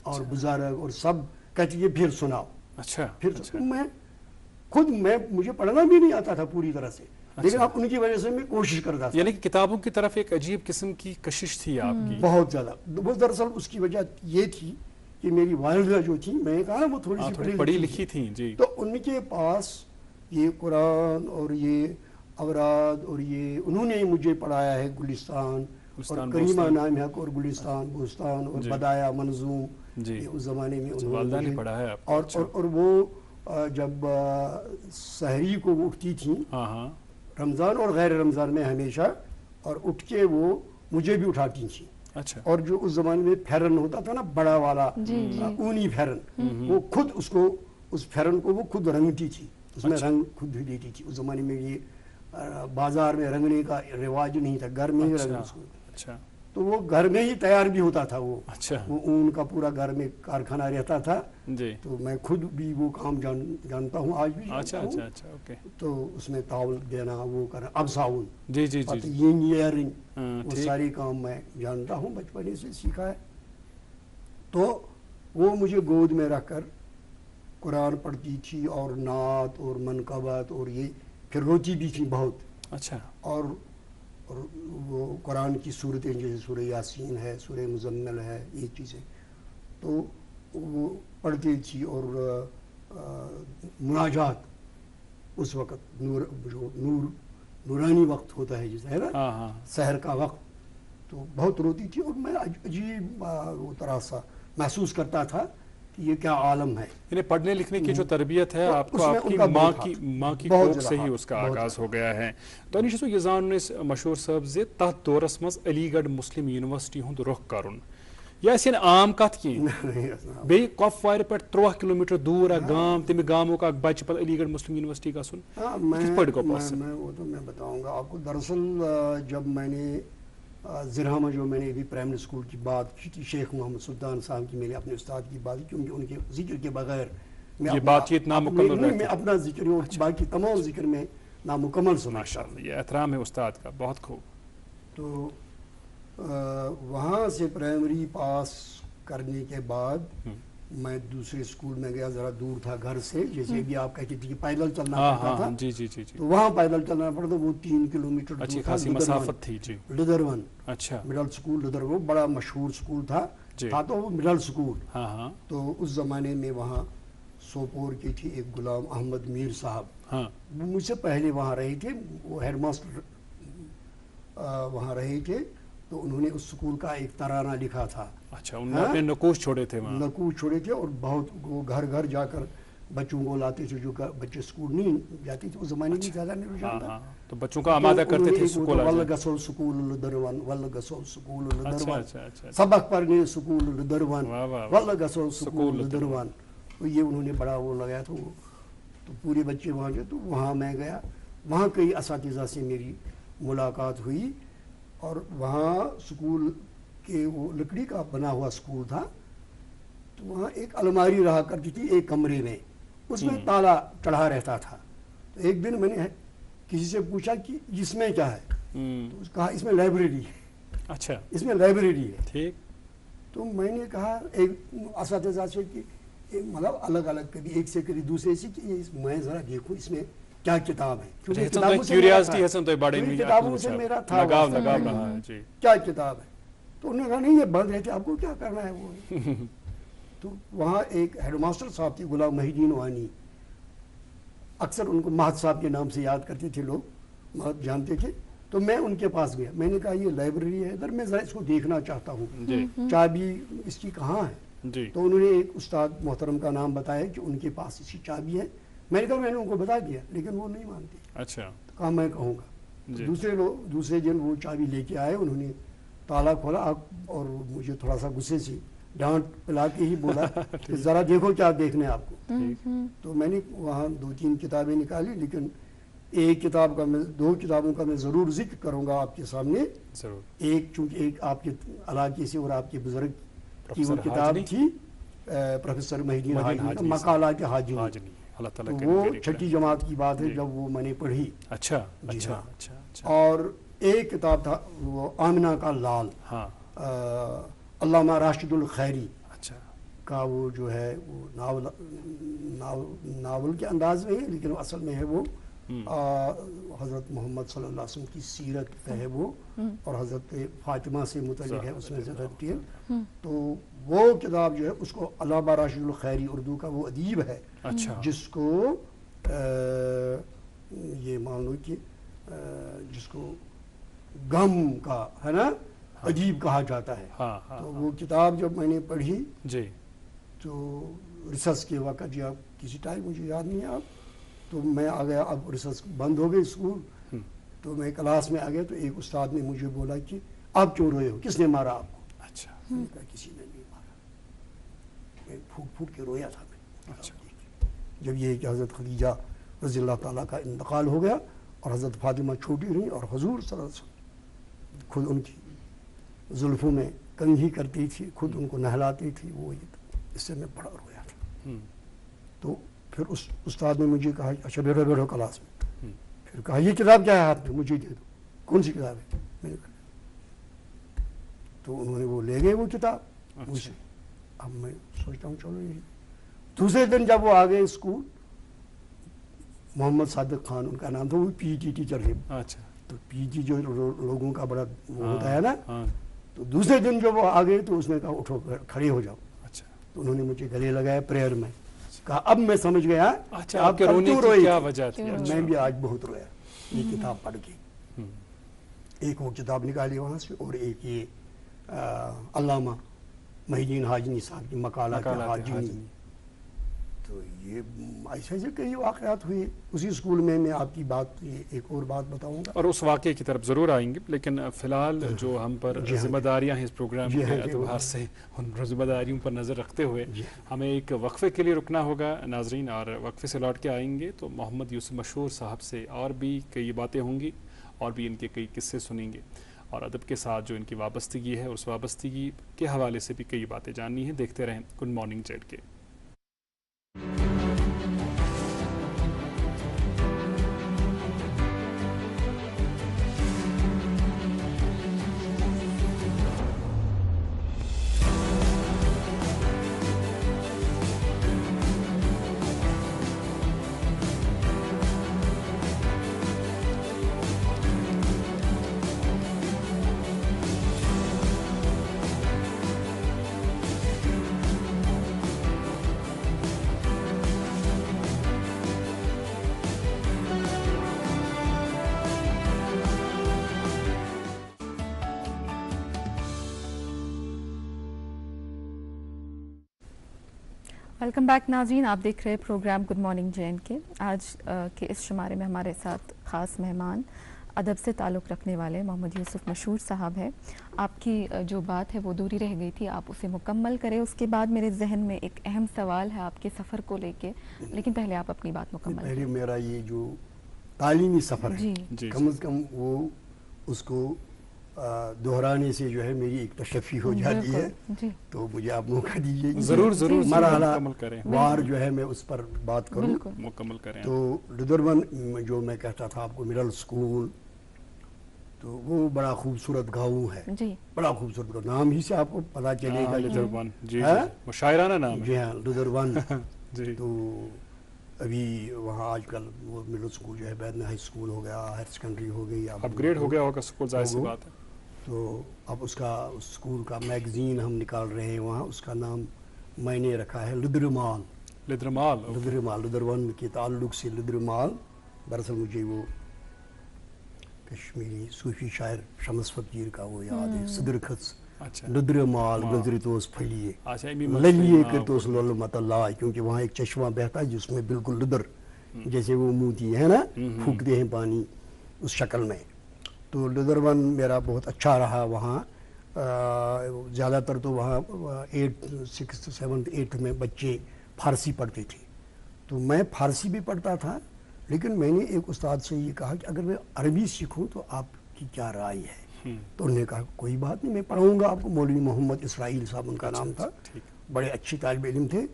اور بزرگ اور سب کہتے یہ پھر سناؤ، اچھا پھر اچھا میں خود مجھے پڑھنا بھی نہیں آتا تھا پوری طرح سے، لیکن اب ان کی وجہ سے میں کوشش کرتا تھا یعنی کہ کتابوں کی طرف ایک عجیب قسم کی کشش تھی آپ کی، بہت زیادہ۔ وہ دراصل اس کی وجہ یہ تھی کہ میری والدہ جو تھی، میں نے کہا نا وہ تھوڑی سی تھوڑی پڑھی لکھی تھیں جی، تو ان کے پاس یہ قرآن اور یہ اوراد اور یہ انہوں نے مجھے پڑھایا ہے گلستان اور کریمہ نام حق اور گلستان بوستان اور بدایا منظوم، جی یہ اس زمانے میں انہوں والدہ نے مجھے پڑھا ہے آپ کو، اور وہ جب سحری کو وہ اٹھتی تھیں ہاں ہاں رمضان اور غیر رمضان میں ہمیشہ، اور اٹھ کے وہ مجھے بھی اٹھاتی تھیں، اچھا اور جو اس زمانے میں پھیرن ہوتا تھا نا بڑا والا اونی پھیرن، وہ خود اس پھیرن کو وہ خود رنگتی تھی، اس میں رنگ خود ہی دیتی تھی۔ اس زمانے میں یہ بازار میں رنگنے کا رواج نہیں تھا، گھر میں ہی رنگ اس کو، اچھا تو وہ گھر میں ہی تیار بھی ہوتا تھا، وہ اچھا اون کا پورا گھر میں کارخانہ رہتا تھا، جی تو میں خود بھی وہ کام جانتا ہوں، آج بھی اچھا جانتا ہوں، اچھا اچھا اوکے تو اس میں تاول دینا وہ کرنا، اب صابن جی جی جی انجینئرنگ ہاں، وہ ٹھیک، ساری کام میں جانتا ہوں، بچپنے سے سیکھا ہے۔ تو وہ مجھے گود میں رکھ کر قرآن پڑھتی تھی اور نعت اور منقبت، اور یہ پھر روتی بھی تھی بہت، اچھا اور وہ قرآن کی صورتیں جیسے سورہ یاسین ہے، سورہ مزمل ہے، یہ چیزیں تو وہ پڑھتی تھی، اور مناجات اس وقت نورانی وقت ہوتا ہے جیسے ہے نا، ہاں ہاں سحر کا وقت، تو بہت روتی تھی، اور میں عجیب وہ طرح سا محسوس کرتا تھا کہ یہ کیا عالم ہے۔ یعنی پڑھنے لکھنے کی جو تربیت ہے تو آپ کو اس میں آپ ان کی کا ماں بہت کی ہاتھ، بہت کوکھ زیادہ سے ہی ہاتھ، اس کا بہت آغاز زیادہ ہو گیا ہے۔ تو انیش یہ زان مشہور صاحب زِ تحت دورس مز علی گڑھ مسلم یونیورسٹی ہند رخ کرن یہ عام کت کی بیٚیہِ کۄپوارِ پٮ۪ٹھ 13 کلومیٹر دور اکھ گام، تمہِ گامُک اکھ بچہ پتہٕ علی گڑھ مسلم یونیورسٹی گژھُن، کِتھ پٲٹھۍ گوٚو پاسبل؟ میں وہ تو میں بتاؤں گا آپ کو۔ دراصل جب میں نے زرہامہ جو میں نے ابھی پرائمری اسکول کی بات کی تھی، شیخ محمد سلطان صاحب کی، میں نے اپنے استاد کی بات کی، کیونکہ ان کے ذکر کے بغیر یہ بات چیت نامکمل رہتی، میں اپنا ذکر اور باقی تمام ذکر میں نامکمل سمجھتا ماشاء ہوں۔ اللہ، یہ احترام ہے استاد کا، بہت خوب۔ تو وہاں سے پرائمری پاس کرنے کے بعد میں دوسرے اسکول میں گیا، ذرا دور تھا گھر سے، جیسے ابھی آپ کہتے تھے کہ پیدل چلنا ہاں پڑتا تھا، ہاں جی جی جی جی، تو وہاں پیدل چلنا پڑتا، وہ 3 کلومیٹر اچھی دور تھا، خاصی مسافت تھی جی، لدرون اچھا مڈل اسکول لدرون، بڑا مشہور اسکول تھا، جی تھا تو وہ مڈل اسکول۔ ہاں ہاں تو اس زمانے میں وہاں سوپور کے تھے ایک غلام احمد میر صاحب، ہاں وہ مجھ سے پہلے وہاں رہے تھے، وہ ہیڈ ماسٹر وہاں رہے تھے، تو انہوں نے اس اسکول کا ایک ترانہ لکھا تھا، اچھا، انہوں نے اپنے نقوش چھوڑے تھے وہاں، نقوش چھوڑے تھے، اور بہت وہ گھر گھر جا کر بچوں کو لاتے تھے، جو بچے اسکول نہیں جاتے تھے اس زمانے میں، زیادہ نہیں ہاں رجحان تھا، ہاں، تو بچوں کا آمادہ کرتے تھے سکول آ جائیں۔ گسول سکول لدرون ول گسول سکول اچھا لدرون، اچھا اچھا، سبق پڑھنے سکول لدرون واہ واہ، ول گسول سکول لدرون، تو یہ انہوں نے بڑا وہ لگایا تھا، تو پورے بچے وہاں گئے، تو وہاں میں گیا، وہاں کئی اساتذہ سے میری ملاقات ہوئی، اور وہاں سکول کے وہ لکڑی کا بنا ہوا سکول تھا، تو وہاں ایک الماری رہا کرتی تھی ایک کمرے میں، اس میں تالا چڑھا رہتا تھا، تو ایک دن میں نے کسی سے پوچھا کہ اس میں کیا ہے، تو اس کہا اس میں لائبریری ہے، اچھا اس میں لائبریری ہے، ٹھیک، تو میں نے کہا ایک اساتذہ سے کہ مطلب الگ الگ کبھی ایک سے کبھی دوسرے سے کہ میں ذرا دیکھوں اس میں کیا کتاب ہے، کیونکہ کتابوں سے میرا تھا لگاؤ رہا ہے جی، کیا کتاب ہے، تو انہوں نے کہا نہیں یہ بند رہتے، آپ کو کیا کرنا ہے وہ تو وہاں ایک ہیڈ ماسٹر صاحب تھے غلام محی الدین وانی، اکثر ان کو مہت صاحب کے نام سے یاد کرتے تھے لوگ، مہت جانتے تھے، تو میں ان کے پاس گیا، میں نے کہا یہ لائبریری ہے ادھر، میں ذرا اس کو دیکھنا چاہتا ہوں، چابی اس کی کہاں ہے، جی، تو انہوں نے ایک استاد محترم کا نام بتایا کہ ان کے پاس اسی چابی ہے، میں نے کہا میں نے ان کو بتا دیا، لیکن وہ نہیں مانتے، اچھا، کہا میں کہوں گا، دوسرے دن وہ چابی لے کے آئے، انہوں نے تالا کھولا، اور مجھے تھوڑا سا غصے سے ڈانٹ پلا کے ہی بولا کہ ذرا دیکھو کیا دیکھنا ہے آپ کو. تو میں نے وہاں 2-3 کتابیں نکالی, لیکن ایک کتاب کا میں 2 کتابوں کا میں ضرور ذکر کروں گا آپ کے سامنے. ضرور. ایک چونکہ ایک آپ کے علاقے سے اور آپ کے بزرگ کی وہ پروفیسر کتاب حاجنی. تھی پروفیسر محی الدین حاجنی کا حاجنی مقالات حاجنی. حاجنی. اللہ تو تعالیٰ وہ کے 6ٹھی جماعت کی بات ہے جی. جب وہ میں نے پڑھی. اچھا جی اچھا ہاں. اچھا اچھا. اور ایک کتاب تھا وہ آمنہ کا لال, ہاں. علامہ راشد الخیری اچھا. کا وہ جو ہے وہ ناول کے انداز میں ہے, لیکن اصل میں ہے وہ حضرت محمد صلی اللہ علیہ وسلم کی سیرت پہ ہے وہ, اور حضرت فاطمہ سے متعلق ہے اس میں زیادہ ڈیٹیل. تو وہ کتاب جو ہے اس کو علامہ راشد الخیری اردو کا وہ ادیب ہے اچھا. جس کو یہ مان لو کہ جس کو غم کا ہے نا ادیب کہا جاتا ہے. ہاں ہاں. تو وہ کتاب جب میں نے پڑھی جی. تو ریسرچ کے وقت یا کسی ٹائم مجھے یاد نہیں ہے اب, تو میں آ گیا, اب ریسرچ بند ہو گئی اسکول, تو میں کلاس میں آ گیا تو ایک استاد نے مجھے بولا کہ آپ کیوں روئے ہو, کس نے مارا آپ کو؟ اچھا. میں نے کہا کسی نے نہیں مارا, میں پھوٹ پھوٹ کے رویا تھا. میں اچھا. جب یہ کہ حضرت خدیجہ رضی اللہ تعالیٰ کا انتقال ہو گیا اور حضرت فاطمہ چھوٹی رہی, اور حضور صلی اللہ علیہ وسلم خود ان کی زلفوں میں کنگھی کرتی تھی, خود ان کو نہلاتی تھی, وہ اس سے میں بڑا رویا تھا. تو پھر اس استاد نے مجھے کہا اچھا بیٹھو بیٹھو کلاس میں. پھر کہا یہ کتاب کیا ہے ہاتھ میں, مجھے دے دو. کون سی کتاب ہے؟ میں نے کہا, تو انہوں نے وہ لے گئے وہ کتاب مجھ سے. اب میں سوچتا ہوں چلو یہی. دوسرے دن جب وہ آ گئے اسکول, محمد صادق خان ان کا نام تھا, وہ پی جی ٹیچر تھے. اچھا. تو پی جی جو لوگوں کا بڑا وہ ہوتا ہے نا, ہاں. تو دوسرے دن جب وہ آ گئے تو اس نے کہا اٹھو کھڑے ہو جاؤ. اچھا. تو انہوں نے مجھے گلے لگایا پریئر میں, کہا اب میں سمجھ گیا اچھا آپ کے رونے کی کیا وجہ تھی. میں بھی آج بہت رویا یہ کتاب پڑھ کے. ایک وہ کتاب نکالی وہاں سے, اور ایک یہ علامہ محی الدین حاجنی صاحب کی مقالات حاجنی. تو یہ ایسے ایسے کئی واقعات ہوئے اسی اسکول میں. میں آپ کی بات ایک اور بات بتاؤں گا, اور اس واقعے کی طرف ضرور آئیں گے, لیکن فی الحال جو ہم پر ذمہ داریاں ہیں اس پروگرام کے اعتبار سے, ان ذمہ داریوں پر نظر رکھتے ہوئے ہمیں ایک وقفے کے لیے رکنا ہوگا ناظرین, اور وقفے سے لوٹ کے آئیں گے تو محمد یوسف مشہور صاحب سے اور بھی کئی باتیں ہوں گی, اور بھی ان کے کئی قصے سنیں گے, اور ادب کے ساتھ جو ان کی وابستگی ہے اس وابستگی کے حوالے سے بھی کئی باتیں جاننی ہیں. دیکھتے رہیں good morning J K. Welcome back ناظرین, آپ دیکھ رہے program good morning J and K. آج کے اس شمارے میں ہمارے ساتھ خاص مہمان ادب سے تعلق رکھنے والے محمد یوسف مشہور صاحب ہے. آپ کی جو بات ہے وہ دوری رہ گئی تھی, آپ اسے مکمل کریں. اس کے بعد میرے ذہن میں ایک اہم سوال ہے آپ کے سفر کو لے کے, لیکن پہلے آپ اپنی بات مکمل کریں. پہلے میرا یہ جو تعلیمی سفر ہے جی. کم از کم وہ اس کو دہرانے سے جو ہے میری ایک تشفی ہو جاتی ہے. تو مجھے آپ موقع دیجیے ضرور ضرور مرحلہ مکمل کریں, وار جو ہے میں اس پر بات کروں. مکمل کریں. تو لدرون جو میں کہتا تھا آپ کو مڈل اسکول, تو وہ بڑا خوبصورت گاؤں ہے, بڑا خوبصورت گاؤں. نام ہی سے آپ کو پتہ چلے گا لدرون. جی مشاعرانہ نام ہے. جی ہاں لدرون. جی. تو ابھی وہاں آج کل وہ مڈل اسکول جو ہے بعد میں ہائی اسکول ہو گیا, ہائر سیکنڈری ہو گئی, اپ گریڈ ہو گیا ہوگا اسکول, ظاہر سی بات ہے. تو اب اس کا اسکول کا میگزین ہم نکال رہے ہیں وہاں, اس کا نام میں نے رکھا ہے لدرمال. لدرون کے تعلق سے لدرمال. دراصل مجھے وہ کشمیری صوفی شاعر شمس فقیر کا وہ یاد ہے, صدر خط لدرمال گزرتوس پھلیے للیے کرتوس لولمت اللہ, کیونکہ وہاں ایک چشمہ بہتا ہے جس میں بالکل لدر جیسے وہ موتی ہے نا, پھونکتے ہیں پانی اس شکل میں. تو لدرون میرا بہت اچھا رہا وہاں. زیادہ تر تو وہاں 8 6 7 8 میں بچے فارسی پڑھتے تھے، تو میں فارسی بھی پڑھتا تھا، لیکن میں نے ایک استاد سے یہ کہا کہ اگر میں عربی سیکھوں تو آپ کی کیا رائے ہے؟ تو انہوں نے کہا کوئی بات نہیں، میں پڑھاؤں گا آپ کو۔ مولوی محمد اسرائیل صاحب ان کا نام تھا، بڑے اچھے طالب علم تھے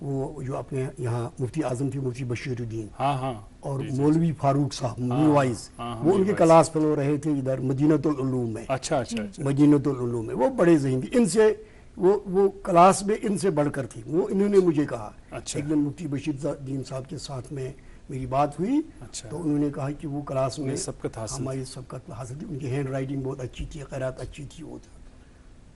وہ، جو اپنے یہاں مفتی اعظم تھے، مفتی بشیر الدین، اور مولوی فاروق صاحب میوائز، وہ ان کے کلاس فیلو رہے تھے ادھر مدینۃ العلوم میں، مدینۃ العلوم میں، وہ بڑے ذہین تھے۔ ان سے وہ کلاس میں ان سے بڑھ کر تھی، وہ انہوں نے مجھے کہا ایک دن مفتی بشیر الدین صاحب کے ساتھ میں میری بات ہوئی، تو انہوں نے کہا کہ وہ کلاس میں ہماری سبقت حاصل تھی، ان کی ہینڈ رائٹنگ بہت اچھی تھی، قرات اچھی تھی، وہ تھا،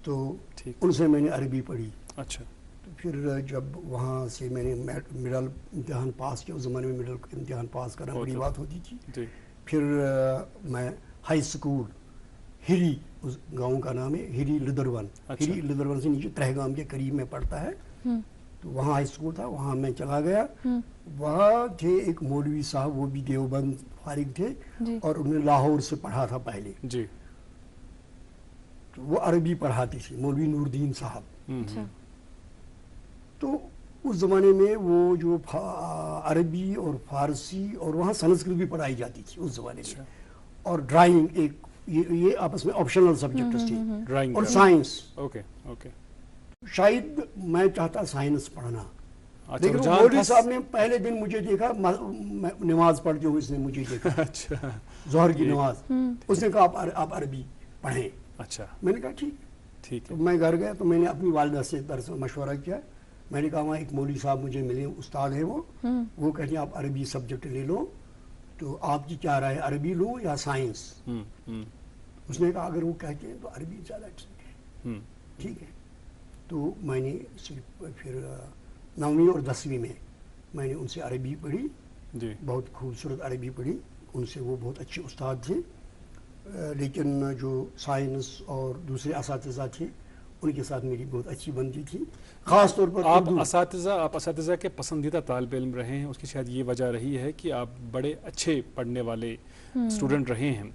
تو ان سے میں نے عربی پڑھی۔ اچھا، تو پھر جب وہاں سے میں نے مڈل امتحان پاس کیا، اس زمانے میں مڈل امتحان پاس کرنا بڑی بات ہوتی تھی، پھر میں ہائی اسکول ہری، اس گاؤں کا نام ہے ہری لدرون، ہری لدرون سے نیچے ترہگام کے قریب میں پڑتا ہے، تو وہاں ہائی اسکول تھا، وہاں میں چلا گیا۔ وہاں تھے ایک مولوی صاحب، وہ بھی دیوبند فارغ تھے، اور انہوں نے لاہور سے پڑھا تھا پہلے، تو وہ عربی پڑھاتے تھے، مولوی نور الدین صاحب۔ تو اس زمانے میں وہ جو عربی اور فارسی اور وہاں سنسکرت بھی پڑھائی جاتی تھی اس زمانے میں، اور ڈرائنگ ایک یہ آپس میں آپشنل سبجیکٹس تھے، اور سائنس۔ شاید میں چاہتا سائنس پڑھنا، لیکن مولوی صاحب نے پہلے دن مجھے دیکھا نماز پڑھتے ہوئے، اس نے مجھے دیکھا ظہر کی نماز، اس نے کہا آپ عربی پڑھیں۔ میں نے کہا ٹھیک، تو میں گھر گیا، تو میں نے اپنی والدہ سے درس مشورہ کیا، میں نے کہا وہاں ایک مولوی صاحب مجھے ملے، استاد ہے وہ کہتے ہیں آپ عربی سبجیکٹ لے لو، تو آپ کی کیا رائے، عربی لوں یا سائنس؟ اس نے کہا اگر وہ کہتے ہیں تو عربی زیادہ ٹھیک ہے۔ تو میں نے صرف پھر 9ویں اور 10ویں میں نے ان سے عربی پڑھی، بہت خوبصورت عربی پڑھی ان سے، وہ بہت اچھے استاد تھے، لیکن جو سائنس اور دوسرے اساتذہ تھے ان کے ساتھ میری بہت اچھی بنتی تھی، خاص طور پر آپ اساتذہ کے پسندیدہ طالب علم رہے ہیں، اس کی شاید یہ وجہ رہی ہے کہ آپ بڑے اچھے پڑھنے والے اسٹوڈنٹ رہے ہیں۔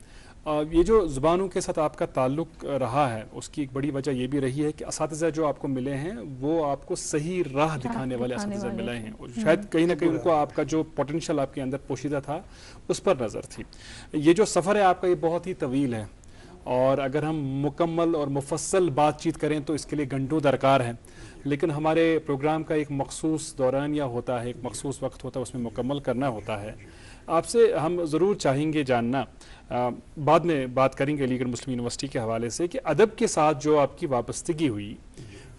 یہ جو زبانوں کے ساتھ آپ کا تعلق رہا ہے، اس کی ایک بڑی وجہ یہ بھی رہی ہے کہ اساتذہ جو آپ کو ملے ہیں وہ آپ کو صحیح راہ دکھانے والے اساتذہ ملے ہیں، اور شاید کہیں نہ کہیں ان کو آپ کا جو پوٹینشیل آپ کے اندر پوشیدہ تھا اس پر نظر تھی۔ یہ جو سفر ہے آپ کا، یہ بہت ہی طویل ہے، اور اگر ہم مکمل اور مفصل بات چیت کریں تو اس کے لیے گھنٹوں درکار ہیں، لیکن ہمارے پروگرام کا ایک مخصوص دورانیہ ہوتا ہے، ایک مخصوص وقت ہوتا ہے، اس میں مکمل کرنا ہوتا ہے۔ آپ سے ہم ضرور چاہیں گے جاننا، بعد میں بات کریں گے علی گڑھ مسلم یونیورسٹی کے حوالے سے، کہ ادب کے ساتھ جو آپ کی وابستگی ہوئی،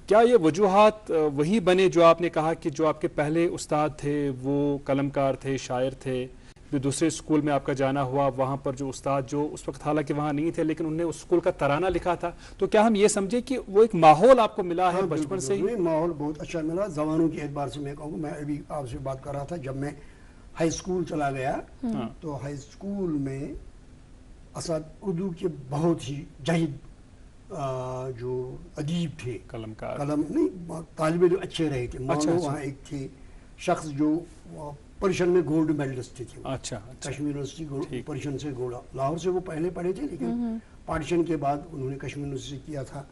کیا یہ وجوہات وہی بنے جو آپ نے کہا کہ جو آپ کے پہلے استاد تھے وہ قلم کار تھے، شاعر تھے، پھر دوسرے اسکول میں آپ کا جانا ہوا، وہاں پر جو استاد جو اس وقت حالانکہ وہاں نہیں تھے لیکن انہوں نے اس اسکول کا ترانہ لکھا تھا، تو کیا ہم یہ سمجھیں کہ وہ ایک ماحول آپ کو ملا ہے بچپن سے ہی؟ ماحول بہت اچھا ملا، زبانوں کے اعتبار سے میں کہوں گا، میں ابھی آپ سے بات کر رہا تھا، جب میں ہائی اسکول چلا گیا تو ہائی اسکول میں اردو کے بہت ہی جہید جو ادیب تھے، قلم نہیں طالب علم اچھے رہے تھے، وہاں ایک تھے شخص جو پرشین میں گولڈ میڈلسٹ تھے، کشمیر یونیورسٹی پرشین سے گولڈ، لاہور سے وہ پہلے پڑھے تھے لیکن پارٹیشن کے بعد انہوں نے کشمیر یونیورسٹی سے کیا تھا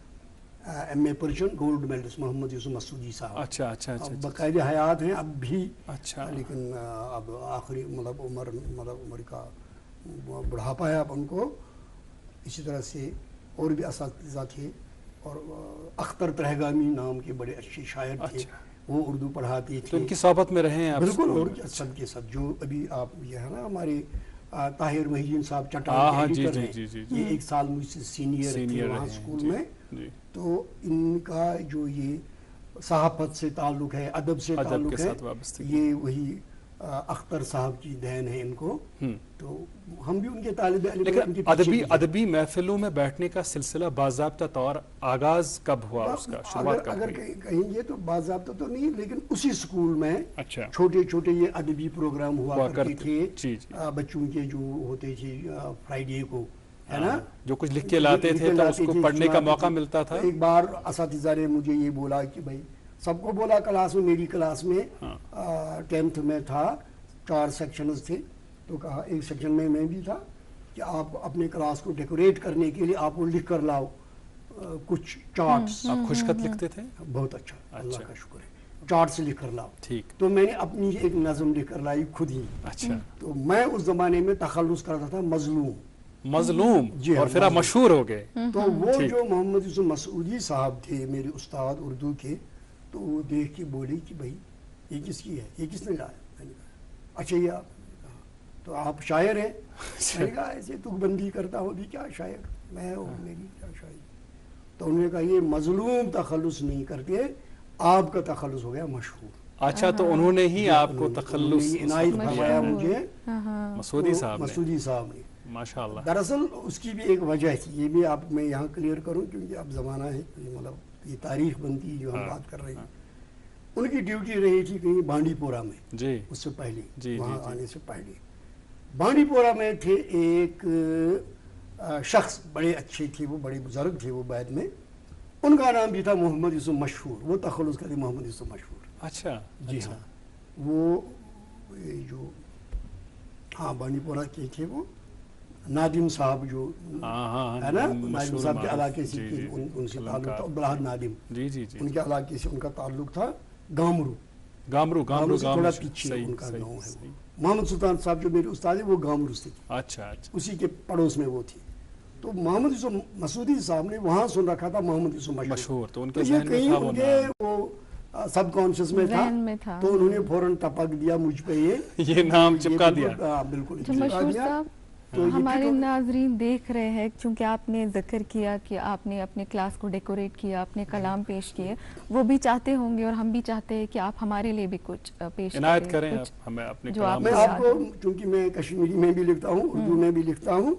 ایم اے پرشین، گولڈ میڈلسٹ محمد یوسف مسعودی صاحب، باقاعدہ حیات ہیں اب بھی، لیکن اب آخری عمر کا بڑھاپا ہے اب ان کو۔ اسی طرح سے اور بھی اساتذہ تھے، اور اختر ترہگامی نام کے بڑے اچھے شاعر تھے، وہ اردو پڑھاتے تھے، ان کی صحبت میں رہے ہیں آپ؟ بالکل، اور سب کے ساتھ جو ابھی آپ یہ ہے نا ہمارے طاہر محی الدین صاحب چٹان کے ایڈیٹر ہیں، یہ 1 سال مجھ سے سینئر تھے وہاں اسکول میں، تو ان کا جو یہ صحافت سے تعلق ہے، ادب سے تعلق ہے، یہ وہی اختر صاحب کی دین ہے ان کو، تو ہم بھی ان کے طالب علم۔ لیکن ادبی محفلوں میں بیٹھنے کا سلسلہ باضابطہ طور آغاز کب ہوا اس کا، شروعات کب ہوئی؟ اگر کہیں گے تو باضابطہ تو نہیں، لیکن اسی اسکول میں چھوٹے چھوٹے یہ ادبی پروگرام ہوا کرتے تھے، بچوں کے جو ہوتے تھے فرائیڈے کو، ہے نا، جو کچھ لکھ کے لاتے تھے تو اس کو پڑھنے کا موقع ملتا تھا۔ ایک بار اساتذہ نے مجھے یہ بولا کہ بھائی، سب کو بولا کلاس میں، میری کلاس میں 10th میں تھا، 4 سیکشنز تھے، تو کہا ایک سیکشن میں بھی تھا کہ آپ اپنے کلاس کو ڈیکوریٹ کرنے کے لیے آپ کو لکھ کر لاؤ کچھ چارٹس. آپ خوش خط لکھتے تھے؟ بہت اچھا, اللہ کا شکر ہے. چارٹس لکھ کر لاؤ. ٹھیک. تو میں نے اپنی ایک نظم لکھ کر لائی خود ہی. اچھا. تو میں اس زمانے میں تخلص کرتا تھا مظلوم. مظلوم. اور پھر آپ مشہور ہو گئے. تو وہ جو محمد یوسف مسعودی صاحب تھے میرے استاد اردو کے, تو وہ دیکھ کے بولے کہ بھائی یہ کس کی ہے, یہ کس نے لایا؟ میں نے کہا اچھا یہ آپ نے کہا تو آپ شاعر ہیں؟ میں نے کہا ایسے تک بندی کرتا ہوں بھی کیا شاعر میں ہوں, میری کیا شاعری. تو انہوں نے کہا یہ مظلوم تخلص نہیں کرتے, آپ کا تخلص ہو گیا مشہور. اچھا, تو انہوں نے ہی آپ کو تخلص عنایت فرمایا مجھے مسعودی صاحب نے. مسعودی صاحب نے. ماشاءاللہ. دراصل اس کی بھی ایک وجہ تھی, یہ بھی آپ میں یہاں کلیئر کروں کیونکہ اب زمانہ ہے, مطلب یہ تاریخ بنتی ہے جو ہم بات کر رہے ہیں. ان کی ڈیوٹی رہی تھی کہیں بانڈی پورہ میں. جی. اس سے پہلے, جی وہاں آنے سے پہلے بانڈی پورہ میں تھے ایک شخص, بڑے اچھے تھے وہ, بڑے بزرگ تھے وہ بعد میں. ان کا نام بھی تھا محمد یوسف مشہور. وہ تخلص کرتے محمد یوسف مشہور. اچھا. جی ہاں, وہ جو ہاں بانڈی پورہ کے تھے, وہ نادم صاحب جو ہے نا, نادم صاحب کے علاقے سے ان سے تعلق تھا, عبدالحد نادم. جی جی جی. ان کے علاقے سے ان کا تعلق تھا. گامرو. گامرو سے تھوڑا پیچھے ان کا گاؤں ہے. محمد سلطان صاحب جو میرے استاد ہیں وہ گامرو سے تھے. اچھا اچھا. اسی کے پڑوس میں وہ تھی. تو محمد یوسف مسعودی صاحب نے وہاں سن رکھا تھا محمد یوسف مشہور. تو ان کے ذہن میں تھا وہ نام, وہ سب کانشیس میں تھا. تو انہوں نے فوراً ٹپک دیا مجھ پہ یہ نام چپکا دیا. بالکل مشہور صاحب. ہمارے ناظرین دیکھ رہے ہیں, چونکہ آپ نے ذکر کیا کہ آپ نے اپنے کلاس کو ڈیکوریٹ کیا, اپنے کلام پیش کیے, وہ بھی چاہتے ہوں گے اور ہم بھی چاہتے ہیں کہ آپ ہمارے لیے بھی کچھ پیش عنایت کریں ہمیں اپنے کلام. میں آپ کو, چونکہ میں کشمیری میں بھی لکھتا ہوں, اردو میں بھی لکھتا ہوں,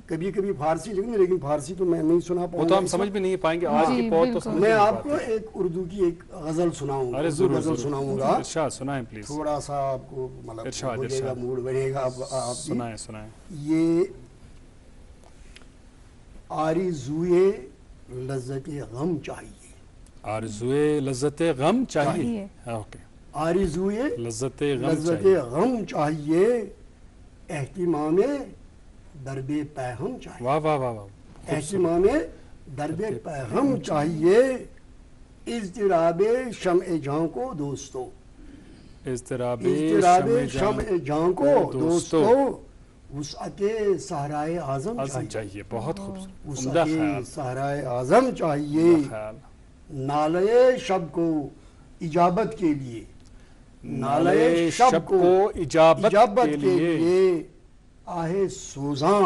کبھی کبھی فارسی لکھوں, لیکن فارسی تو میں نہیں سنا پاؤں گا, وہ تو ہم سمجھ بھی نہیں پائیں گے آج کی پوت تو. میں آپ کو ایک اردو کی ایک غزل سناؤں گا. غزل سناؤں گا. ارشاد سنائیں پلیز. تھوڑا سا آپ کو مطلب بولے گا, موڈ بنے گا. آپ سنائیں. یہ آرزوئے لذت غم چاہیے. آرزوئے لذت غم چاہیے. اوکے. آرزوئے لذت غم چاہیے, اہتمام درب پیغم چاہیے. واہ واہ واہ واہ. اہتمام درب پیغم چاہیے, اضطراب شمع جاں کو دوستو. اضطراب شمع جاں کو دوستو, وسعت صحرائے اعظم چاہیے. بہت خوبصورت. وسعت صحرائے اعظم چاہیے. نالے شب کو اجابت کے لیے, نالے شب کو اجابت کے لیے, آہ سوزاں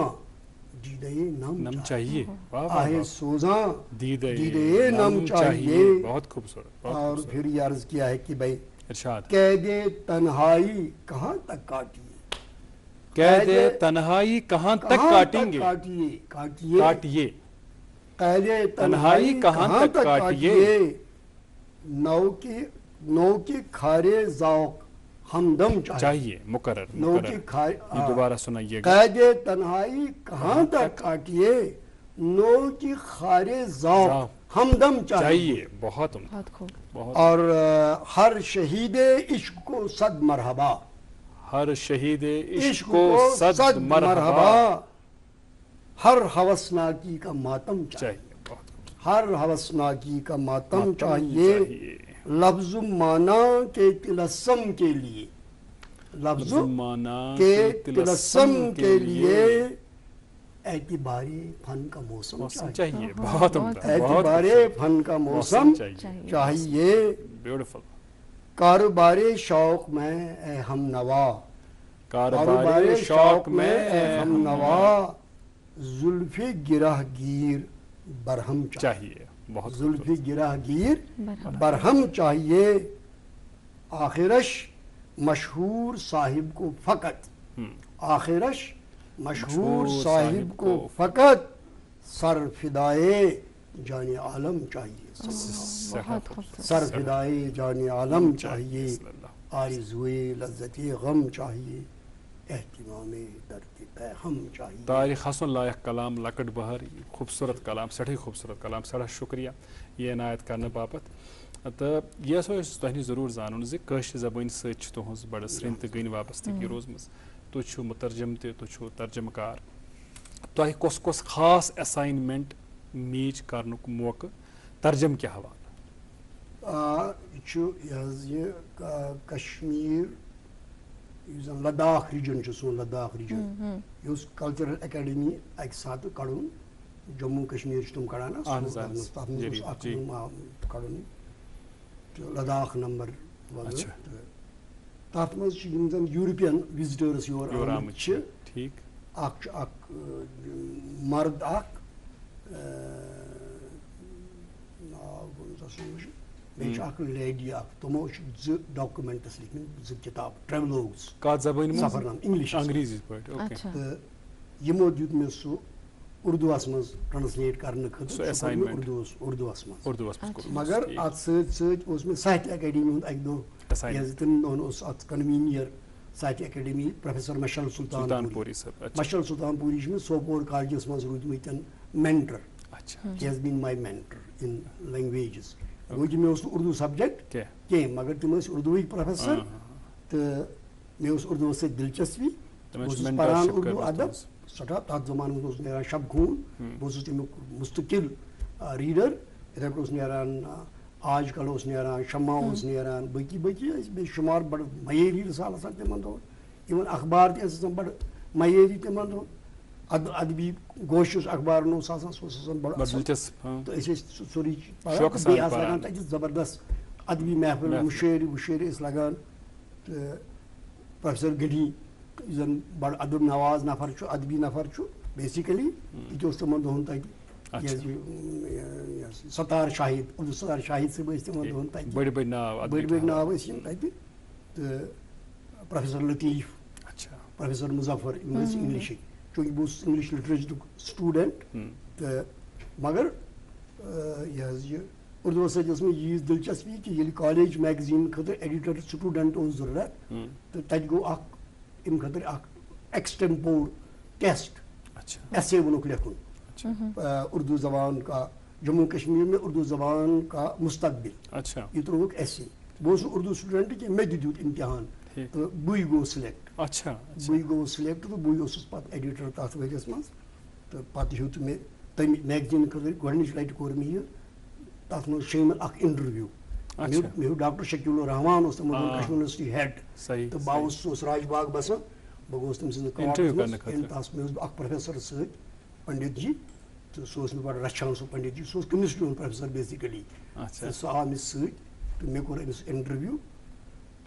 دیدے نم چاہیے. آہ سوزاں دیدے نم چاہیے. بہت خوبصورت. اور پھر یہ عرض کیا ہے کہ بھائی ارشاد. قید تنہائی کہاں تک کاٹیے. قید تنہائی کہاں تک کاٹیں گے. کاٹیے. قید تنہائی کہاں تک کاٹیے, نو کی کھارے ذوق ہمدم چاہیے. مقرر. نو کی دوبارہ سنائیے. قید تنہائی کہاں تک کاٹیے, نو کی خارے ذوق ہمدم چاہیے. بہت اور ہر شہید عشق کو صد مرحبا. ہر شہید عشق کو صد مرحبا. ہر ہوسناکی کا ماتم چاہیے. ہر ہوسناکی کا ماتم چاہیے. لفظ معنی کے تلسم کے لیے, لفظ کے تلسم کے لیے اعتبار فن کا موسم چاہیے. بہت اعتبار فن کا موسم چاہیے. بیوٹیفل. کاروبار شوق میں اے ہم نوا. کاروبار شوق میں اے ہم نوا, زلف گرہ گیر برہم چاہیے. بہت زلف گرہ گیر برہم چاہیے. آخرش مشہور صاحب کو فقط, آخرش مشہور صاحب کو فقط, سر فدائے جان عالم چاہیے. سر فدائے جان عالم چاہیے. آرزوئے لذت غم چاہیے, اہتمام درد پیغم چاہیے. تاریخ حسن لائق کلام لکٹ بہر. خوبصورت کلام, سٹھے خوبصورت کلام. سٹھا شکریہ یہ عنایت کرنے باپت. تو یہ تہ نش ضرور زانن زِ کٲشِر زبٲنۍ سۭتۍ چھِ تُہنٛز بڑٕ سرٛنۍ تہٕ گٔنۍ وابستگی روٗزمٕژ. تُہۍ چھِو مُترجم تہِ, تُہۍ چھِو ترجمہٕ کار. تۄہہِ کۄس کۄس خاص اٮ۪ساینمنٹ میچ کرنُک موقع ترجم کیا حوالہ یہ کشمیر یُس زن لداخ ریجن چھُ سون لداخ ریجن یہ کلچرل اکیڈمی اکہِ ساتہٕ کڑُن جموں کشمیر چھِ تِم کڑان تتھ منٛز اوس اکھ کڑُن تہٕ لداخ نمبر وغٲرٕ تتھ منٛز چھِ یِم زن یوٗروپین وِزٹٲرٕس یور آمٕتۍ چھِ اکھ چھُ اکھ مرد اکھ ناو گوٚو تَس سوٗنٛچ بیٚیہِ چھُ اکھ لیڈی اکھ تِمو چھِ 2 ڈاکومینٹس لیکھمٕتۍ 2 کِتاب ٹریولوگز کتھ زبٲنۍ منٛز سفر نام انگلش انگریزی پٲٹھۍ تہٕ یِمو دیُت مےٚ سُہ اردوٗوس منٛز ٹرانسلیٹ کرنہٕ خٲطرٕ اردوٗوس منٛز مگر اتھ سۭتۍ سۭتۍ اوس مےٚ ساہتیہ اکیڈمی ہُنٛد اکہِ دۄہ کیٛازِ تمہِ دۄہن اوس اتھ convener Sahitya Akademi professor Mishal Sultanpuri Mishal Sultanpuri چھِ مےٚ سوپور کالجس منٛز روٗدمٕتۍ mentor he has been my mentor in languages گوٚو کہِ مےٚ اوس نہٕ اردوٗ سبجیکٹ کینٛہہ مگر تِم ٲسۍ اردوٗوٕکۍ پروفیسر تہٕ مےٚ اوس اردوٗوس سۭتۍ دلچسپی بہٕ اوسُس پران اردوٗ ادب سٮ۪ٹھاہ تتھ زمانس منٛز اوس نیران شب خوٗن بہٕ اوسُس تمیُک مستقل ریٖڈر یِتھے پٲٹھۍ اوس نیران آج کل اوس نیران شمع اوس نیران باقٕے ٲسۍ بیٚیہِ شُمار بڑٕ معیٲری رِسالہٕ آسان تِمن دۄہن اِوٕن اخبار تہِ ٲسۍ آسان بڑٕ معیٲری تِمن دۄہن ادبی گوش یُس اخبارن اوس آسان سُہ اوس آسان بڑٕ اصٕل تہٕ أسۍ ٲسۍ سورُے پران بیٚیہِ آسہٕ لگان تتہِ زبردست ادبی محفل مُشٲعرِ وُشٲعرِ ٲسۍ لگان تہٕ پروفیسر گڈی یُس زن بڑٕ ادب نواز نفر چھُ ادبی نفر چھُ بیسِکلی یہِ تہِ اوس تِمن دۄہن تتہِ ستار شاہد عبد الستار شاہد صٲب ٲسۍ تِمن دۄہن تتہِ بٔڑۍ بٔڑۍ ناو ٲسۍ یِم تتہِ تہٕ پروفیسر لطیف پروفیسر مظفر یِم ٲسۍ انگلشٕکۍ چوٗنٛکہِ بہٕ اوسُس انگلش لٹریچرُک سٹوٗڈنٹ تہٕ مگر یہِ حظ یہِ اردوٗوس سۭتۍ ٲس مےٚ ییٖژ دلچسپی کہِ ییٚلہِ کالیج میگزیٖن خٲطرٕ ایڈیٹر سٹوٗڈنٹ اوس ضروٗرت تہٕ تتہِ گوٚو اکھ اَمہِ خٲطرٕ اکھ ایکسٹمپور ٹیسٹ ایسے ووٚنُکھ لیکھُن اردو زبان کا جموں کشمیر میں اردو زبان کا مستقبل یہ ترٛووُکھ ایسے بہٕ اوسُس اردو سٹوڈنٹ کینٛہہ مےٚ تہِ دیُت امتحان تہٕ بٕے گوٚوُس سِلیکٹ تہٕ بٕے اوسُس پتہٕ ایڈیٹر تتھ ؤریس منٛز تہٕ پتہٕ ہیوٚت مےٚ تمہِ میگزیٖن خٲطرٕ گۄڈنِچ لٹہِ کوٚر مےٚ یہِ تتھ منٛز شٲمِل اکھ انٹرویو مےٚ ہیوٚت ڈاکٹر شکیٖل الرحمان اوس تِمن کشمیٖر یونیورسٹی ہیڈ تہٕ بہٕ آوُس سُہ اوس راج باغ بسان بہٕ گوٚوُس تٔمۍ سٕنٛدِ تتھ منٛز اکھ پروفیسر سۭتۍ پنڈت جی تہٕ سُہ اوس مےٚ بڑٕ رچھان سُہ پنڈت جی سُہ اوس کیمسٹری ہُنٛد پروفیسر بیسِکلی تہٕ سُہ آو مےٚ سۭتۍ تہٕ مےٚ کوٚر أمِس انٹرویو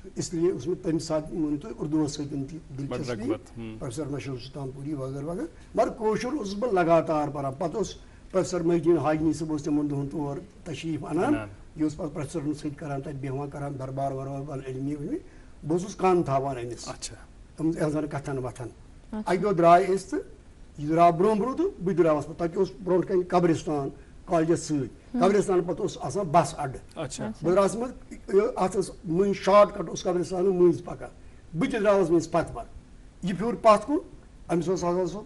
تہٕ اسلیے اوس مےٚ تمہِ ساتہٕ مٲنِو تُہۍ اردوٗوس سۭتۍ تہِ دلچسپی پروفیسر مشل سلطان پوری وغٲرٕ وغٲرٕ مگر کٲشُر اوسُس بہٕ لگاتار پران پتہٕ اوس پروفیسر محی الدیٖن حاجنی صٲب اوس تِمن دۄہن تور تشریٖف انان یہِ اوس پتہٕ پروفیسرن سۭتۍ کران تتہِ بیٚہوان کران دربار وربار علمی وِلمی بہٕ اوسُس کن تھاوان أمِس تِمن کتھن وتھن اکہِ دۄہ درٛاے أسۍ تہٕ یہِ درٛاو برونٛہہ برونٛہہ تہٕ بہٕ درٛاوس پتہٕ تتہِ اوس برونٛٹھ کنہِ قبرستان کالجس سۭتۍ قبرستان پتہٕ اوس آسان بس اڈٕ بہٕ درٛاس منٛز اتھ ٲس مٔنٛزۍ شاٹ کٹ اوس قبرستانس مٔنٛزۍ پکان بہٕ تہِ درٛاوس مٔنٛزۍ پتہٕ پتہٕ یہِ پھیوٗر پتھ کُن أمِس اوس آسان سُہ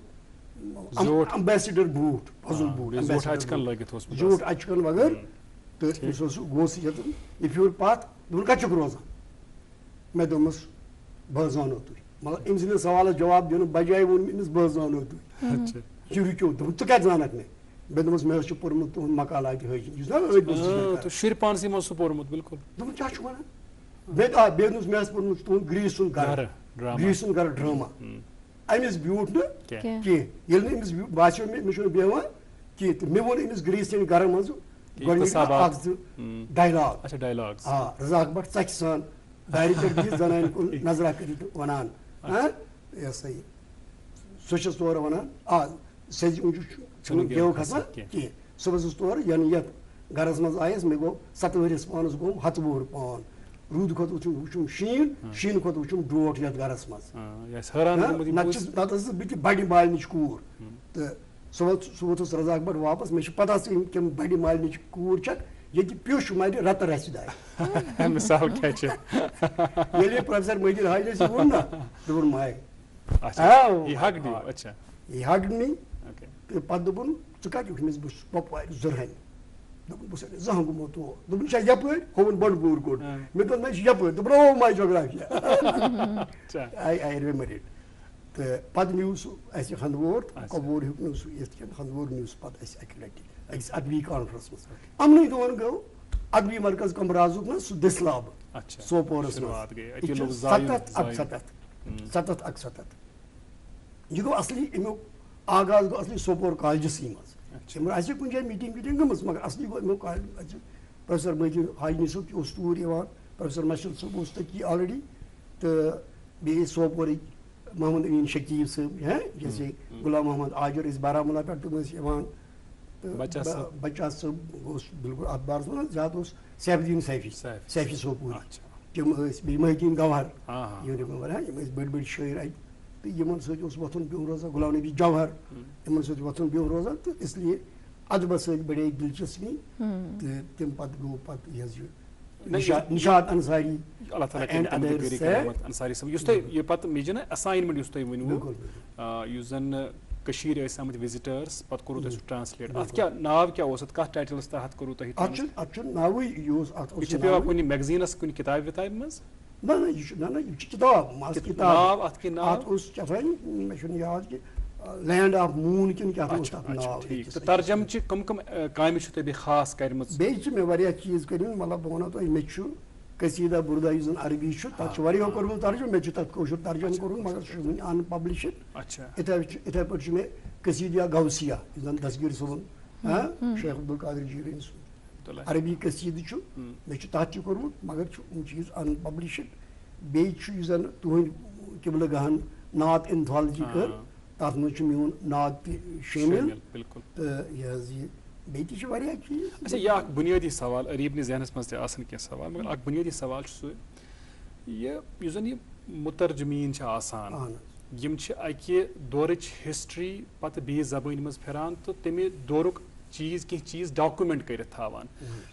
امبیسڈر بوٗٹھ فضل بوٗٹھ زیوٗٹھ اچکن وغٲرٕ تہٕ أمِس اوس سُہ گوٚژھ ییٚتٮ۪ن یہِ پھیوٗر پتھ دوٚپُن کتہِ چھُکھ روزان مےٚ دوٚپمس بہٕ حظ زانو تُہۍ مگر أمۍ سٕنٛدِس سوالس جواب دِنہٕ بجاے ووٚن مےٚ أمِس بہٕ حظ زانو تُہۍ یہِ رُکیو دوٚپُن ژٕ کتہِ زانکھ مےٚ مےٚ دوٚپمس مےٚ حظ چھُ پوٚرمُت تُہُنٛد مقالات حٲجی یُس نا دوٚپُن کیٛاہ چھُکھ ونان بیٚیہِ دوٚپُس مےٚ حظ پوٚرمُت تُہُنٛد گریٖس سُنٛد گرٕ ڈرٛاما أمِس بیوٗٹھ نہٕ کینٛہہ ییٚلہِ نہٕ أمِس باسیو مےٚ چھُنہٕ بیٚہوان کینٛہہ تہٕ مےٚ ووٚن أمِس گریٖس سٕنٛدِ گرٕ منٛز گۄڈٕنِکۍ اکھ زٕ ڈایلاگ رزاق بٹ ژکھِ سان دارِ پٮ۪ٹھ بِہِتھ زنانہِ کُن نظرا کٔرِتھ ونان یہِ ہسا یہِ سۄ چھس تورٕ ونان سیٚزِ موٗجوٗب چھُنہٕ گیو کھسان کینٛہہ صبحس اوس تورٕ یعنی یتھ گرس منٛز آیس مےٚ گوٚو 7 ؤرِیس پانس گوٚو 100 وُہُر پان روٗدٕ کھۄتہٕ وٕچھُم شیٖن شیٖنہٕ کھۄتہٕ وٕچھُم ڈوٹھ یتھ گرس منٛز نتہٕ ٲسٕس بہٕ تہِ بڑِ مالنِچ کوٗر تہٕ سُہ ووٚتھُس رزاق بٹ واپس مےٚ چھِ پتہ ژٕ کٔمۍ بڑِ مالنِچ کوٗر چھکھ ییٚتہِ پیوٚش مرِ رتہٕ رسہِ دارِ ییٚلہِ پروفیسر محی الدیٖن حاجنس یہِ ووٚن نا دوٚپُن ماے یہِ ہگڈ مے تہٕ پتہٕ دوٚپُن ژٕ کتہِ چھُکھ بہٕ چھُس کۄپوارِ زُرہامہِ دوٚپُن بہٕ چھُس زانٛہہ گوٚمُت تور دوٚپُن یہِ چھا یپٲرۍ ہووُن بنڈپوٗر کوٚڑ مےٚ دوٚپ مےٚ چھُ یپٲرۍ دوٚپُن او ماے جوگرافیا آی رِمبر اِٹ تہٕ پتہٕ نیوٗ سُہ اسہِ ہندوور کۄپوور ہیوٚک نہٕ سُہ یِتھ کٔنۍ ہندوور نیوٗ سُہ پتہٕ اسہِ اکہِ لٹہِ أكس أدبي كونفرنس مس أمني دون جو أدبي مركز كمبرازوك نا سو دسلاب اچھا سوپورس شروعات گئی اتی مس لوگ ستت اک ستت یہ گو اصلی امیک آغاز گو اصلی سوپور کالجسی مز اچھا کن جائے میٹنگ ویٹنگ گمس مگر اصلی گو امیک پروفیسر مجید حاجنی صاحب اس تور یوان پروفیسر مشرف صاحب اس تکی آلریڈی تو بیٚیہِ سوپورٕکۍ محمد امین شکیب صاحب ہیں جیسے غلام محمد عاجر اس بارہمولہ پٮ۪ٹھ تِم ٲسۍ یِوان تہٕ بچہ صٲب اوس بالکل اتھ بارس منٛز زیادٕ اوس سیف الدین سیفی سوپوری تِم ٲسۍ بیٚیہِ محی الدین گوہر یوٗ رِمٮ۪مبر یِم ٲسۍ بٔڑۍ بٔڑۍ شٲعر اَتہِ تہٕ یِمن سۭتۍ اوس وۄتھُن بِہُن روزان غلام نبی جوہر یِمن سۭتۍ وۄتھُن بِہُن روزان تہٕ اسلیے ادبس سۭتۍ بڑے دلچسپی تہٕ تمہِ پتہٕ گوٚو پتہٕ یہِ حظ یہِ نشاد انصاری اللہ تعالیٰ انصاری صاحب یُس تۄہہِ یہِ پتہٕ مےٚ چھِ نا اساینمنٹ یُس تۄہہِ ؤنوٕ یُس زن کٔشیٖرِ ٲسۍ آمٕتۍ وِزٹٲرٕس پتہٕ کوٚروٕ تۄہہِ سُہ ٹرانسلیٹ اتھ کیٛاہ ناو کیٛاہ اوس اتھ کتھ ٹایٹلس تحت کوٚروٕ تۄہہِ اتھ چھُ ناوٕے یہِ اوس یہِ چھِ پیٚوان کُنہِ میگزیٖنس کُنہِ کِتابہِ وِتابہِ منٛز نہ نہ یہِ چھُ نہ نہ یہِ چھِ کِتاب ناو اتھ کیٛاہ ناو اتھ اوس کیٛاہ تھانۍ مےٚ چھُنہٕ یاد کہِ لینڈ آف موٗن کِنہٕ کیٛاہ اوس تتھ ناو ٹھیٖک تہٕ ترجمچہِ کٕم کٕم کامہِ چھِو تۄہہِ بیٚیہِ خاص کَرِمٕژ بیٚیہِ چھِ مےٚ واریاہ چیٖز کٔرمٕتۍ مطلب بہٕ وَنو تۄہہِ مےٚ چھُ قصیٖدہ بُردہ یُس زن عربی چھُ تتھ چھُ واریاہو کوٚرمُت ترجُمہٕ مےٚ چھُ تتھ کٲشُر ترجُمہٕ کوٚرمُت مگر سُہ چھُ وُنہِ ان پبلشڈ یِتھے پٲٹھۍ چھُ مےٚ قصیٖدہ غوثیہ یُس زن دسگیٖر صٲبُن شیخ عبدالقادر جیٖلانی سُنٛد عربی قصیٖدٕ چھُ مےٚ چھُ تتھ تہِ کوٚرمُت مگر چھُ یِم چیٖز ان پبلشڈ بیٚیہِ چھُ یُس زن تُہنٛدۍ قبلہٕ گاہن نعت انتھالجی کٔر تتھ منٛز چھُ میون نعت تہِ شٲمِل تہٕ یہِ حظ یہِ بیٚیہِ تہِ چھِ واریاہ چیٖز اچھا یہِ اکھ بُنیٲدی سوال عریٖب نہِ ذہنس منٛز تہِ آسان کینٛہہ سوال مگر اکھ بُنیٲدی سوال چھُ سُہ یہِ یُس زن یہِ مُترجمیٖن چھِ آسان یِم چھِ اکہِ دورٕچ ہسٹری پتہٕ بیٚیِس زبٲنۍ منٛز پھِران تہٕ تمہِ دورُک چیٖز کینٛہہ چیٖز ڈاکومینٹ کٔرِتھ تھاوان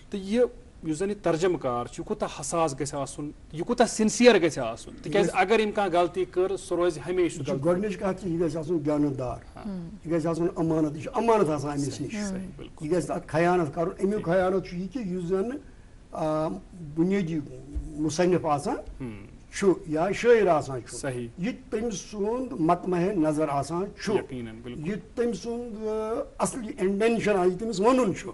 تہٕ یہِ یُس زن یہِ ترجمہٕ کار چھُ یہِ کوٗتاہ حساس گژھِ آسُن یہِ کوٗتاہ سِنسیر گژھِ آسُن تِکیازِ اگر أمۍ کانٛہہ غلطی کٔر سُہ روزِ ہمیشہِ گۄڈٕنِچ کتھ چھِ یہِ گژھِ آسُن دیانتدار یہِ گژھِ آسُن امانت یہِ چھُ امانت آسان أمِس نِش یہِ گژھِ اتھ خیانت کرُن امیُک خیانت چھُ یہِ کہِ یُس زن بُنیٲدی مُصنف آسان چھُ یا شٲعر آسان چھُ یہِ تٔمۍ سُنٛد مطمع نظر آسان چھُ یہِ تٔمۍ سُنٛد اصلی انٹینشن یہِ تٔمِس وَنُن چھُ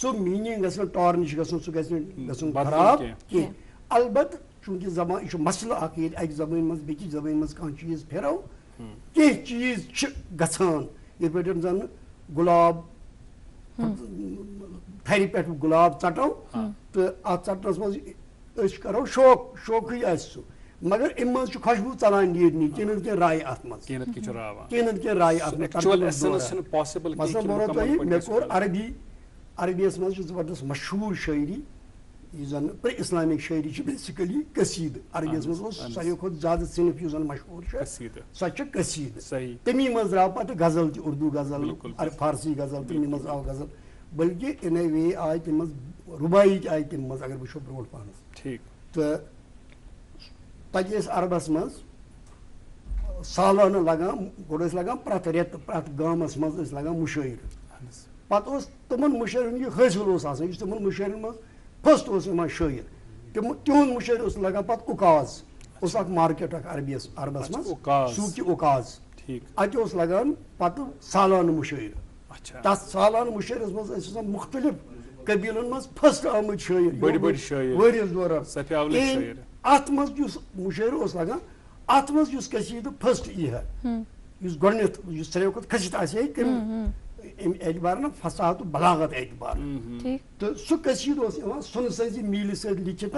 سُہ میٖنِنٛگ گژھِ نہٕ ٹارنِش گژھُن سُہ گژھِ نہٕ گژھُن خراب کینٛہہ البتہ چوٗنٛکہِ زبان یہِ چھُ مسلہٕ اکھ ییٚلہِ اکہِ زبٲنۍ منٛز بیٚکِس زبٲنۍ منٛز کانٛہہ چیٖز پھِرو کینٛہہ چیٖز چھِ گژھان یِتھ پٲٹھۍ زن گُلاب تھرِ پٮ۪ٹھ گُلاب ژٹو تہٕ اتھ ژٹنس منٛز أسۍ کرو شوقٕے آسہِ سُہ مگر امہِ منٛز چھُ خۄشبوٗ ژلان نیٖرنٕے کینٛہہ نتہٕ کینٛہہ رایہِ اتھ منٛز کینٛہہ نتہٕ کینٛہہ رایہِ اتھ منٛز مثلاً بہٕ ونو تۄہہِ مےٚ کوٚر عربیَس منٛز چھِ زبردست مشہوٗر شٲعری یُس زن پرٛے اِسلامِک شٲعری چھِ بیسِکلی قصیٖدٕ عربیَس منٛز اوس ساروٕے کھۄتہٕ زیادٕ صنف یُس زن مشہوٗر چھُ سۄ چھِ قصیٖدٕ تمی منٛز درٛاو پتہٕ غزل تہِ اردوٗ غزل فارسی غزل تمہِ منٛز آو غزل بلکہِ اِن اے وے آیہِ تمہِ منٛز رُبایی تہِ آیہِ تمہِ منٛز اگر وٕچھو برونٛٹھ پہنس تہٕ تتہِ ٲسۍ عربس منٛز سالانہٕ لگان گۄڈٕ ٲسۍ لگان پرٛٮ۪تھ رٮ۪تہٕ پرٛٮ۪تھ گامس منٛز ٲسۍ لگان مُشٲعرٕ پتہٕ اوس تِمن مُشٲعرن یہِ حٲصِل اوس آسان یُس تِمن مُشٲعرن منٛز فٔسٹ اوس یِوان شٲعر تِہُنٛد مُشٲعر اوس لگان پتہٕ اُکاز اوس اکھ مارکیٹ اکھ عربس منٛز سوٗقہِ اُکاز اتہِ اوس لگان پتہٕ سالانہٕ مُشٲعرٕ تتھ سالانہٕ مُشٲعرس منٛز ٲسۍ آسان مُختٔلِف قبیٖلن منٛز فٔسٹ آمٕتۍ شٲعر ؤریَس دوران اتھ منٛز یُس مُشٲعرٕ اوس لگان اتھ منٛز یُس قصیٖدٕ فٔسٹ یی ہا یُس گۄڈٕنیتھ یُس ساروٕے کھۄتہٕ کھٔسِتھ آسہِ ہے امہِ اعتبار نہ فصاحت تہٕ بلاغت اعتبار تہٕ سُہ قصیٖدٕ اوس یِوان سۄنہٕ سٕنٛزِ میٖلہِ سۭتۍ لیٖکھِتھ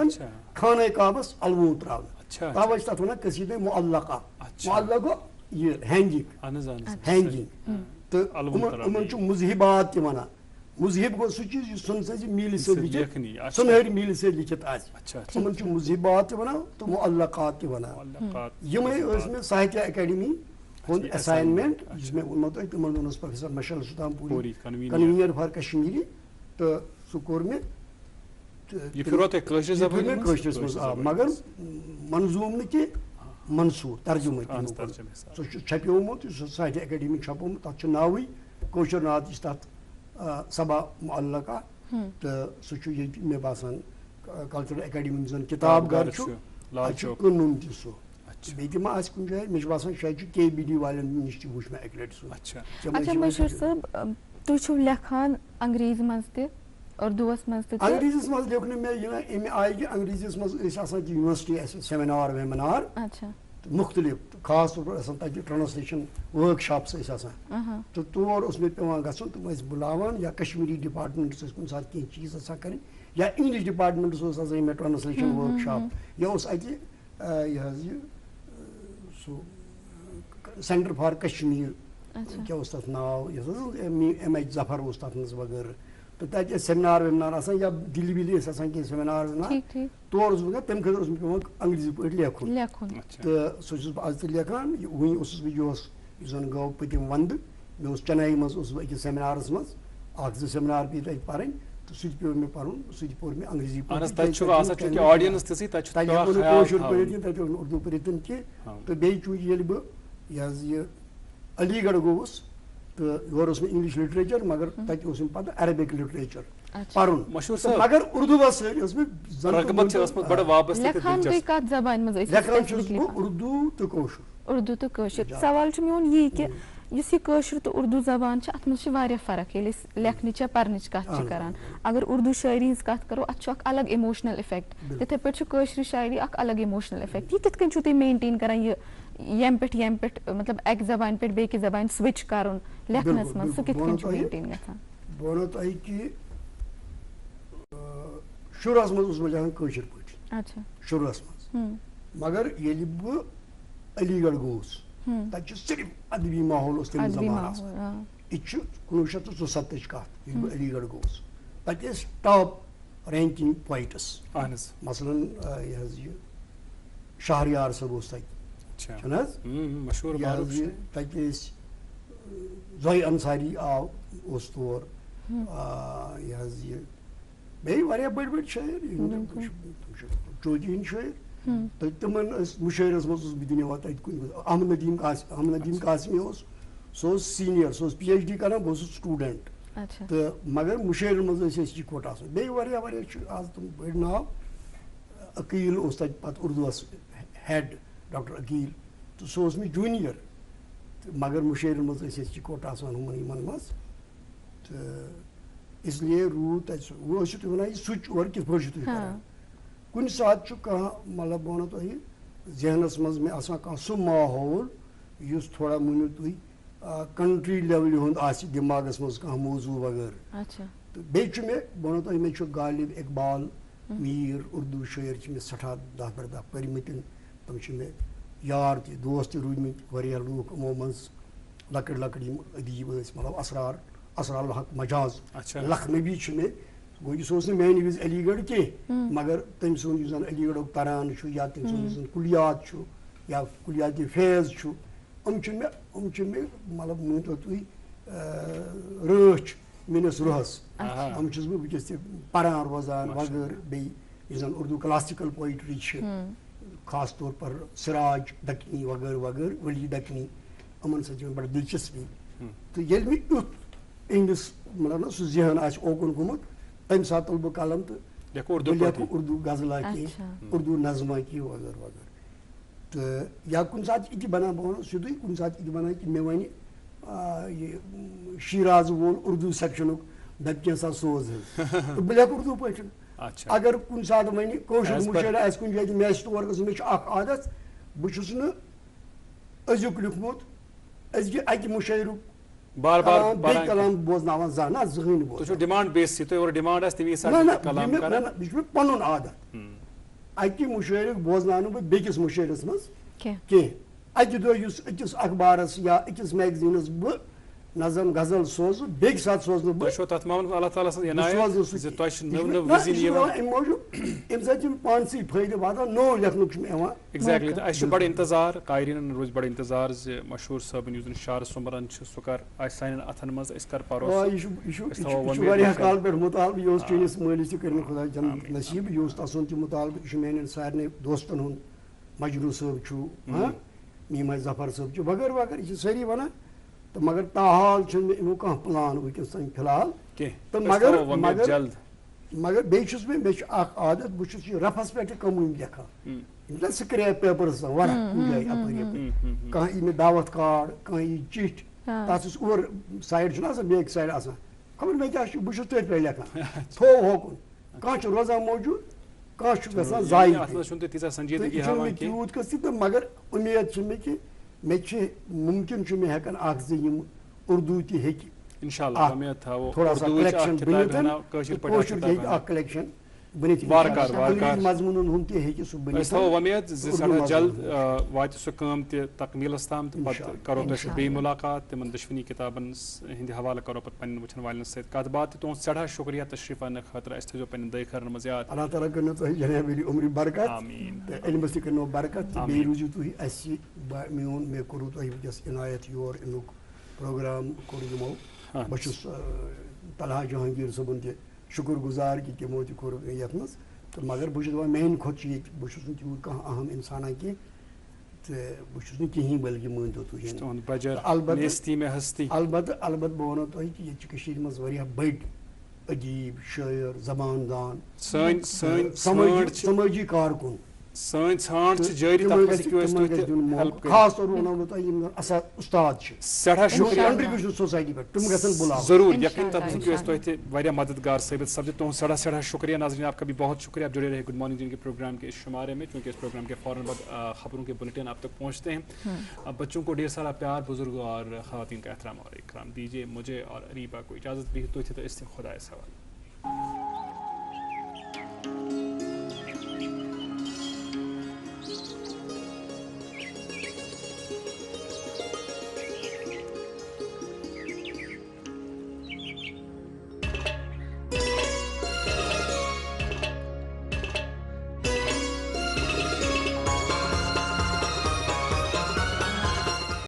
خانہ کعبس الوُ تراونہٕ توے چھِ تتھ ونان قصیٖدے معلقہ معلق گوٚو یہِ ہینگِنگ تہٕ یِمن چھُ مُذہِبات تہِ ونان مُذہِب گوٚو سُہ چیٖز یُس سۄنہٕ سٕنٛزِ میٖلہِ سۭتۍ لیٖکھِتھ سۄنہٕرِ میٖلہِ سۭتۍ لیٖکھِتھ آسہِ تِمن چھُ مُذہِبات تہِ ونان تہٕ معلقات تہِ ونان یِمے ٲسۍ مےٚ ساہتیہ اکیڈمی ہُنٛد ایساینمنٹ یُس مےٚ ووٚنمو تۄہہِ تِمن ووٚن اوس professor Mashal Sultan Puri کنویٖنر for Kashmiri تہٕ سُہ کوٚر مےٚ کٲشرِس منٛز آ مگر منظوٗم نہٕ کینٛہہ منصوٗر ترجمہٕ سُہ چھُ چھپیومُت یُس ساہتیہ اکیڈمی چھپومُت تتھ چھُ ناوٕے کٲشُر ناو تہِ چھُ تتھ سبا معلقہ تہٕ سُہ چھُ ییٚتہِ مےٚ باسان کلچرل اکیڈمی یُس زن کِتاب گھر چھُ اتہِ چھُ کٕنُن تہِ سُہ بیٚیہِ ما آسہِ کُنہِ جایہِ مےٚ چھُ باسان شاید چھُ KBD والٮ۪ن نِش تہِ وٕچھ مےٚ اَکہِ لَٹہِ سُہ اچھا مشہوٗر صٲب تُہۍ چھِو لیکھان انگریزی منٛز تہِ اردوٗوَس منٛز تہِ انگریٖزیَس منٛز لیوٚکھ نہٕ مےٚ یہِ اَمہِ آیہِ کہِ انگریٖزیَس منٛز ٲسۍ آسان تہِ یونیورسٹی اَسہِ سیمِنار ویمِنار اچھا مُختلِف تہٕ خاص طور پر آسان تَتہِ ٹرانسلیشن ؤرٕک شاپٕس ٲسۍ آسان تہٕ تور اوس مےٚ پیٚوان گژھُن تِم ٲسۍ بُلاوان یا کشمیٖری ڈِپاٹمنٹس ٲسۍ کُنہِ ساتہٕ کینٛہہ چیٖز آسان کَرٕنۍ یا اِنگلِش ڈِپاٹمنٹس اوس آسان مےٚ ٹرانسلیشن ؤرٕک شاپ یا اوس اَتہِ یہِ حظ یہِ سُہ سینٹر فار کشمیٖر کیٛاہ اوس تَتھ ناو یۄس حظ MH ظفر اوس تَتھ منٛز وغٲرٕ تہٕ تَتہِ ٲسۍ سیمِنار ویمِنار آسان یا دِلہِ وِلہِ ٲسۍ آسان کینٛہہ سیمِنار ویمِنار تور اوسُس بہٕ گژھان تَمہِ خٲطرٕ اوس مےٚ پیٚوان انگریٖزی پٲٹھۍ لیکھُن تہٕ سُہ چھُس بہٕ آز تہِ لیکھان وُنہِ اوسُس بہٕ یُس زَن گوٚو پٔتِم وَندٕ مےٚ اوس چنایی منٛز اوسُس بہٕ أکِس سیمِنارَس منٛز 1-2 سیمِنار پیٚیہِ تَتہِ پَرٕنۍ تہٕ سُہ تہِ پیوٚو مےٚ پَرُن سُہ تہِ پوٚر مےٚ انگریٖزی پٲٹھۍ تَتہِ ہیٚکو نہٕ کٲشُر پٔرِتھ کینٛہہ تَتہِ ہیوٚک نہٕ اردوٗ پٔرِتھ کینٛہہ تہٕ بیٚیہِ چوٗنٛکہِ ییٚلہِ بہٕ یہِ حظ یہِ علی گڑھ گوٚوُس تہٕ یورٕ اوس مےٚ اِنگلِش لِٹریچر مگر تَتہِ اوسُم پَتہٕ عربِک لِٹریچر پَرُن مگر اردوٗوَس سۭتۍ ٲس مےٚ لیکھان چھُس بہٕ اردوٗ تہٕ کٲشُر سوال چھُ میون یی کہِ یُس یہِ کٲشُر تہٕ اردوٗ زبان چھِ اَتھ منٛز چھِ واریاہ فرق ییٚلہِ أسۍ لیکھنٕچ یا پَرنٕچ کَتھ چھِ کَران اگر اردوٗ شٲعری ہِنٛز کَتھ کَرو اَتھ چھُ اکھ الگ اِموشنَل اِفیکٹ تِتھَے پٲٹھۍ چھُ کٲشرِ شاعری اکھ الگ اِموشنَل اِفیکٹ یہِ کِتھ کٔنۍ چھُو تُہۍ مینٹین کَران یہِ ییٚمہِ پٮ۪ٹھ مطلب اَکہِ زبانہِ پٮ۪ٹھ بیٚکہِ زبانہِ سُوِچ کَرُن لیکھنَس منٛز سُہ کِتھ کٔنۍ چھُ مینٹین گژھان بہٕ وَنو تۄہہِ کہِ شُرہَس منٛز اوسُس بہٕ لیکھان کٲشِر پٲٹھۍ شُرہَس منٛز مگر ییٚلہِ بہٕ علی گڑھ گوٚوُس تَتہِ چھُ صرف ادبی ماحول اوس تَمہِ زمانہٕ آسان یہِ چھُ 1974 کَتھ ییٚلہِ بہٕ علی گڑھ گوٚوُس تَتہِ ٲسۍ ٹاپ رینکِنگ پویٹٕس مثلاً یہِ حظ یہِ شہریار صٲب اوس تَتہِ چھُنہٕ حظ یہِ حظ یہِ تَتہِ ٲسۍ زوہہِ انصاری اوس تور یہِ حظ یہِ بیٚیہِ واریاہ بٔڑۍ بٔڑۍ شٲعر تِم چھِ چوٹی ہٕنٛدۍ شٲعر تہٕ تِمن ٲسۍ مُشٲعرَس منٛز اوسُس بہٕ دِنہٕ یِوان تَتہِ کُنہِ احمد ندیٖم قاسمی اوس سُہ اوس سیٖنیر سُہ اوس PhD کران بہٕ اوسُس سٹوٗڈنٛٹ تہٕ مگر مُشٲعرَن منٛز ٲسۍ أسۍ یِکوَٹہٕ آسان بیٚیہِ واریاہ واریاہ چھِ آز تِم بٔڑۍ ناو عقیٖل اوس تَتہِ پَتہٕ اردوٗوَس ہیڈ ڈاکٹر عقیٖل تہٕ سُہ اوس مےٚ جوٗنیَر تہٕ مگر مُشٲعرَن منٛز ٲسۍ أسۍ یِکوَٹہٕ آسان ہُمَن یِمن منٛز تہٕ اِسلیے روٗد تَتہِ سُہ وۄنۍ ٲسِو تُہۍ وَنان یہِ سُچ اورٕ کِتھ پٲٹھۍ چھُو تُہۍ کران کُنہِ ساتہٕ چھُ کانٛہہ مطلب بہٕ وَنو تۄہہِ ذہنَس منٛز مےٚ آسان کانٛہہ سُہ ماحول یُس تھوڑا مٲنِو تُہۍ کنٹری لیولہِ ہُنٛد آسہِ دٮ۪ماغَس منٛز کانٛہہ موضوٗع وغٲرٕ تہٕ بیٚیہِ چھُ مےٚ بہٕ وَنو تۄہہِ مےٚ چھُ غالب اقبال میٖر اردوٗ شٲعر چھِ مےٚ سٮ۪ٹھاہ دَہ بَردَہ پٔرۍمٕتۍ تِم چھِ مےٚ یار تہِ دوس تہِ روٗدۍمٕتۍ واریاہ لوٗکھ یِمو منٛز لۄکٕٹۍ لۄکٕٹۍ یِم ادیٖب ٲسۍ مطلب اسرار الحق مجاز لکھنوی چھُ مےٚ گوٚو یہِ اوس نہٕ میانہِ وِزِ علی گڑھ کینٛہہ مگر تٔمۍ سُنٛد یُس زَن علی گڑھُک ترانہٕ چھُ یا تٔمۍ سُنٛد یُس زَن کُلیات چھُ یا کُلیاتِ فیض چھُ یِم چھِ مےٚ مطلب مٲنۍتو تُہۍ رٲچھ میٲنِس روحس یِم چھُس بہٕ وٕنکیٚس تہِ پران روزان وغٲرٕ بیٚیہِ یُس زَن اردوٗ کلاسِکل پویٹری چھِ خاص طور پر سِراج دکنی وغٲرٕ وغٲرٕ ؤلی دکنی یِمن سۭتۍ چھِ مےٚ بڑٕ دِلچسپی تہٕ ییٚلہِ مےٚ یُتھ اِہِنٛدِس مطلب نہ سُہ ذہن آسہِ اوکُن گوٚمُت تَمہِ ساتہٕ تُلہٕ بہٕ قلم تہٕ بہٕ لیکھٕ اردوٗ غزلا کینٛہہ اردوٗ نظما کینٛہہ وغٲرٕ وغٲرٕ تہٕ یا کُنہِ ساتہٕ چھِ یِتہِ بنان بہٕ وَنو سیٚودُے کُنہِ ساتہٕ چھِ یِتہِ بنان کہِ مےٚ وَنہِ یہِ شیٖراز وول اردوٗ سیکشنُک دَپہِ کینٛژھا سوز حظ تہٕ بہٕ لیکھٕ اردوٗ پٲٹھۍ اگر کُنہِ ساتہٕ وَنہِ کٲشُر مُشٲعر آسہِ کُنہِ جایہِ مےٚ آسہِ تور گژھُن مےٚ چھُ اکھ عادت بہٕ چھُس نہٕ أزیُک لیوٗکھمُت أزکہِ اَکہِ مُشٲعرُک بیٚیہِ کلام بوزناوان زانٛہہ نہ زٕہٕنۍ یہِ چھُ مےٚ پَنُن عادت اَکہِ مُشٲعرُک بوزناونہٕ بہٕ بیٚکِس مُشٲعرَس منٛز کینٛہہ اَکہِ دۄہ یُس أکِس اخبارس یا أکِس میگزیٖنس بہٕ نظم غزل سوزٕ بیٚکہِ ساتہٕ سوزنہٕ بہٕ سوزنہٕ اَمہِ موٗجوٗب اَمہِ سۭتۍ چھُ مےٚ پانسٕے فٲیدٕ واتان نوٚو لیکھنُک چھُ مےٚ یِوان اَسہِ چھُ بَڑٕ اِنتظار قایریٖنَن روزِ بَڑٕ اِنتظار زِ مشہوٗر صٲبُن یُس زَن شعر سُمران چھُ سُہ کر آسہِ سانٮ۪ن اَتھن منٛز أسۍ کر پَرو یہِ چھُ واریاہ کال پٮ۪ٹھ مُطالبہٕ یہِ اوس چٲنِس مٲلِس تہِ کٔرمٕژ خۄداے جنت نصیٖب یہِ اوس تَسُنٛد تہِ مُطالبہٕ یہِ چھُ میانٮ۪ن سارنٕے دوستن ہُنٛد مجروٗ صٲب چھُ میٖماج ظفر صٲب چھُ وغٲرٕ وغٲرٕ یہِ چھِ سٲری وَنان تہٕ مگر تاحال چھُنہٕ مےٚ اَمیُک کانٛہہ پٕلان وٕنکیٚس تام فِلحال تہٕ مگر بیٚیہِ چھُس مےٚ چھُ اکھ عادت بہٕ چھُس یہِ رفس پٮ۪ٹھ کمٕے لیکھان نا سکریپ پیپرز ورق جائے اپری کھانا ای میں دعوت کارڈ کھانا ای چٹھ تس اور سائڈ چھُنہ آسان بیک سائڈ آسان خبر مےٚ کیٛاہ چھُ بہٕ چھُس تٔتھۍ پٮ۪ٹھ لیکھان تھوٚو ہوکُن کانٛہہ چھُ روزان موٗجوٗد کانٛہہ چھُ گژھان ضایع سنجیدگی چھُنہٕ مےٚ تیوٗت قٕصہٕ تہٕ مگر اُمید چھِ مےٚ کہِ مےٚ چھِ مُمکِن چھُ مےٚ ہٮ۪کان اکھ زٕ یِم اردوٗ تہِ ہیٚکہِ تھوڑا سا کلیکشن بٔنِتھ کٲشُر تہِ ہیٚکہِ اکھ کلیکشن بٔنِتھ انگریٖزی مضموٗنن ہُنٛد تہِ ہیٚکہِ سُہ بٔنِتھ وۄمید زِ سٮ۪ٹھاہ جلد واتہِ سُہ کٲم تہِ تکمیٖلس تام تہٕ پتہٕ کرو تۄہہِ سۭتۍ بیٚیہِ مُلاقات تِمن دۄشوٕنی کِتابن ہٕنٛدِ حوالہٕ کرو پتہٕ پننٮ۪ن وٕچھن والٮ۪ن سۭتۍ کتھ باتھ تہٕ تُہُنٛد سٮ۪ٹھاہ شُکریہ تشریٖف اننہٕ خٲطرٕ اَسہِ تھٲیزیو پننٮ۪ن دعٲے خٲرن منٛز یاد اللہ تعالیٰ کٔرنو تۄہہِ جناب علی عمرِ برکت تہٕ علمس تہِ کٔرنو برکت تہٕ بیٚیہِ روٗزِو تُہۍ اَسہِ مےٚ کوٚروٕ تۄہہِ وٕنکٮ۪س عنایت یور اِنُک پروگرام کوٚر یِمو بہٕ چھُس طلحہ جہانگیٖر صٲبُن تہِ شُکُر گُزار کہِ تِمو تہِ کوٚر یتھ منٛز تہٕ مگر بہٕ چھُس دپان میانہِ کھۄتہٕ چھُ ییٚتہِ بہٕ چھُس نہٕ تیوٗت کانٛہہ اہم اِنسانا کینٛہہ تہٕ بہٕ چھُس نہٕ کِہیٖنۍ بٔلکہِ مٲنۍتو تُہۍ البتہٕ بہٕ وَنو تۄہہِ کہِ ییٚتہِ چھِ کٔشیٖرِ منٛز واریاہ بٔڑۍ ادیٖب شٲعر زبان دان سمٲجی کارکُن خاص طور وَنو بہٕ تۄہہِ یِم زن اصل اُستاد چھِ کنٹربیوٗشن سوسایٹی پٮ۪ٹھ تِم گژھن بُلاوٕنۍ ضروٗر یقین تتھ ہیٚکِو أسۍ تۄہہِ تہِ واریاہ مددگار ثٲبت سپدِتھ تُہُنٛد سٮ۪ٹھاہ شُکریہ ناظرین آپ کا بھی بہت شکریہ آپ جڑے رہے گڈ مارننگ جن کے پروگرام کے اس شمارے میں چونکہ اس پروگرام کے فوراً بعد خبروں کے بلٹن آپ تک پہنچتے ہیں بچوں کو ڈھیر سارا پیار بزرگوں اور خواتین کا احترام اور اکرام دیجیے مجھے اور اریبہ کو اجازت بھی تو خدا سے حوالہ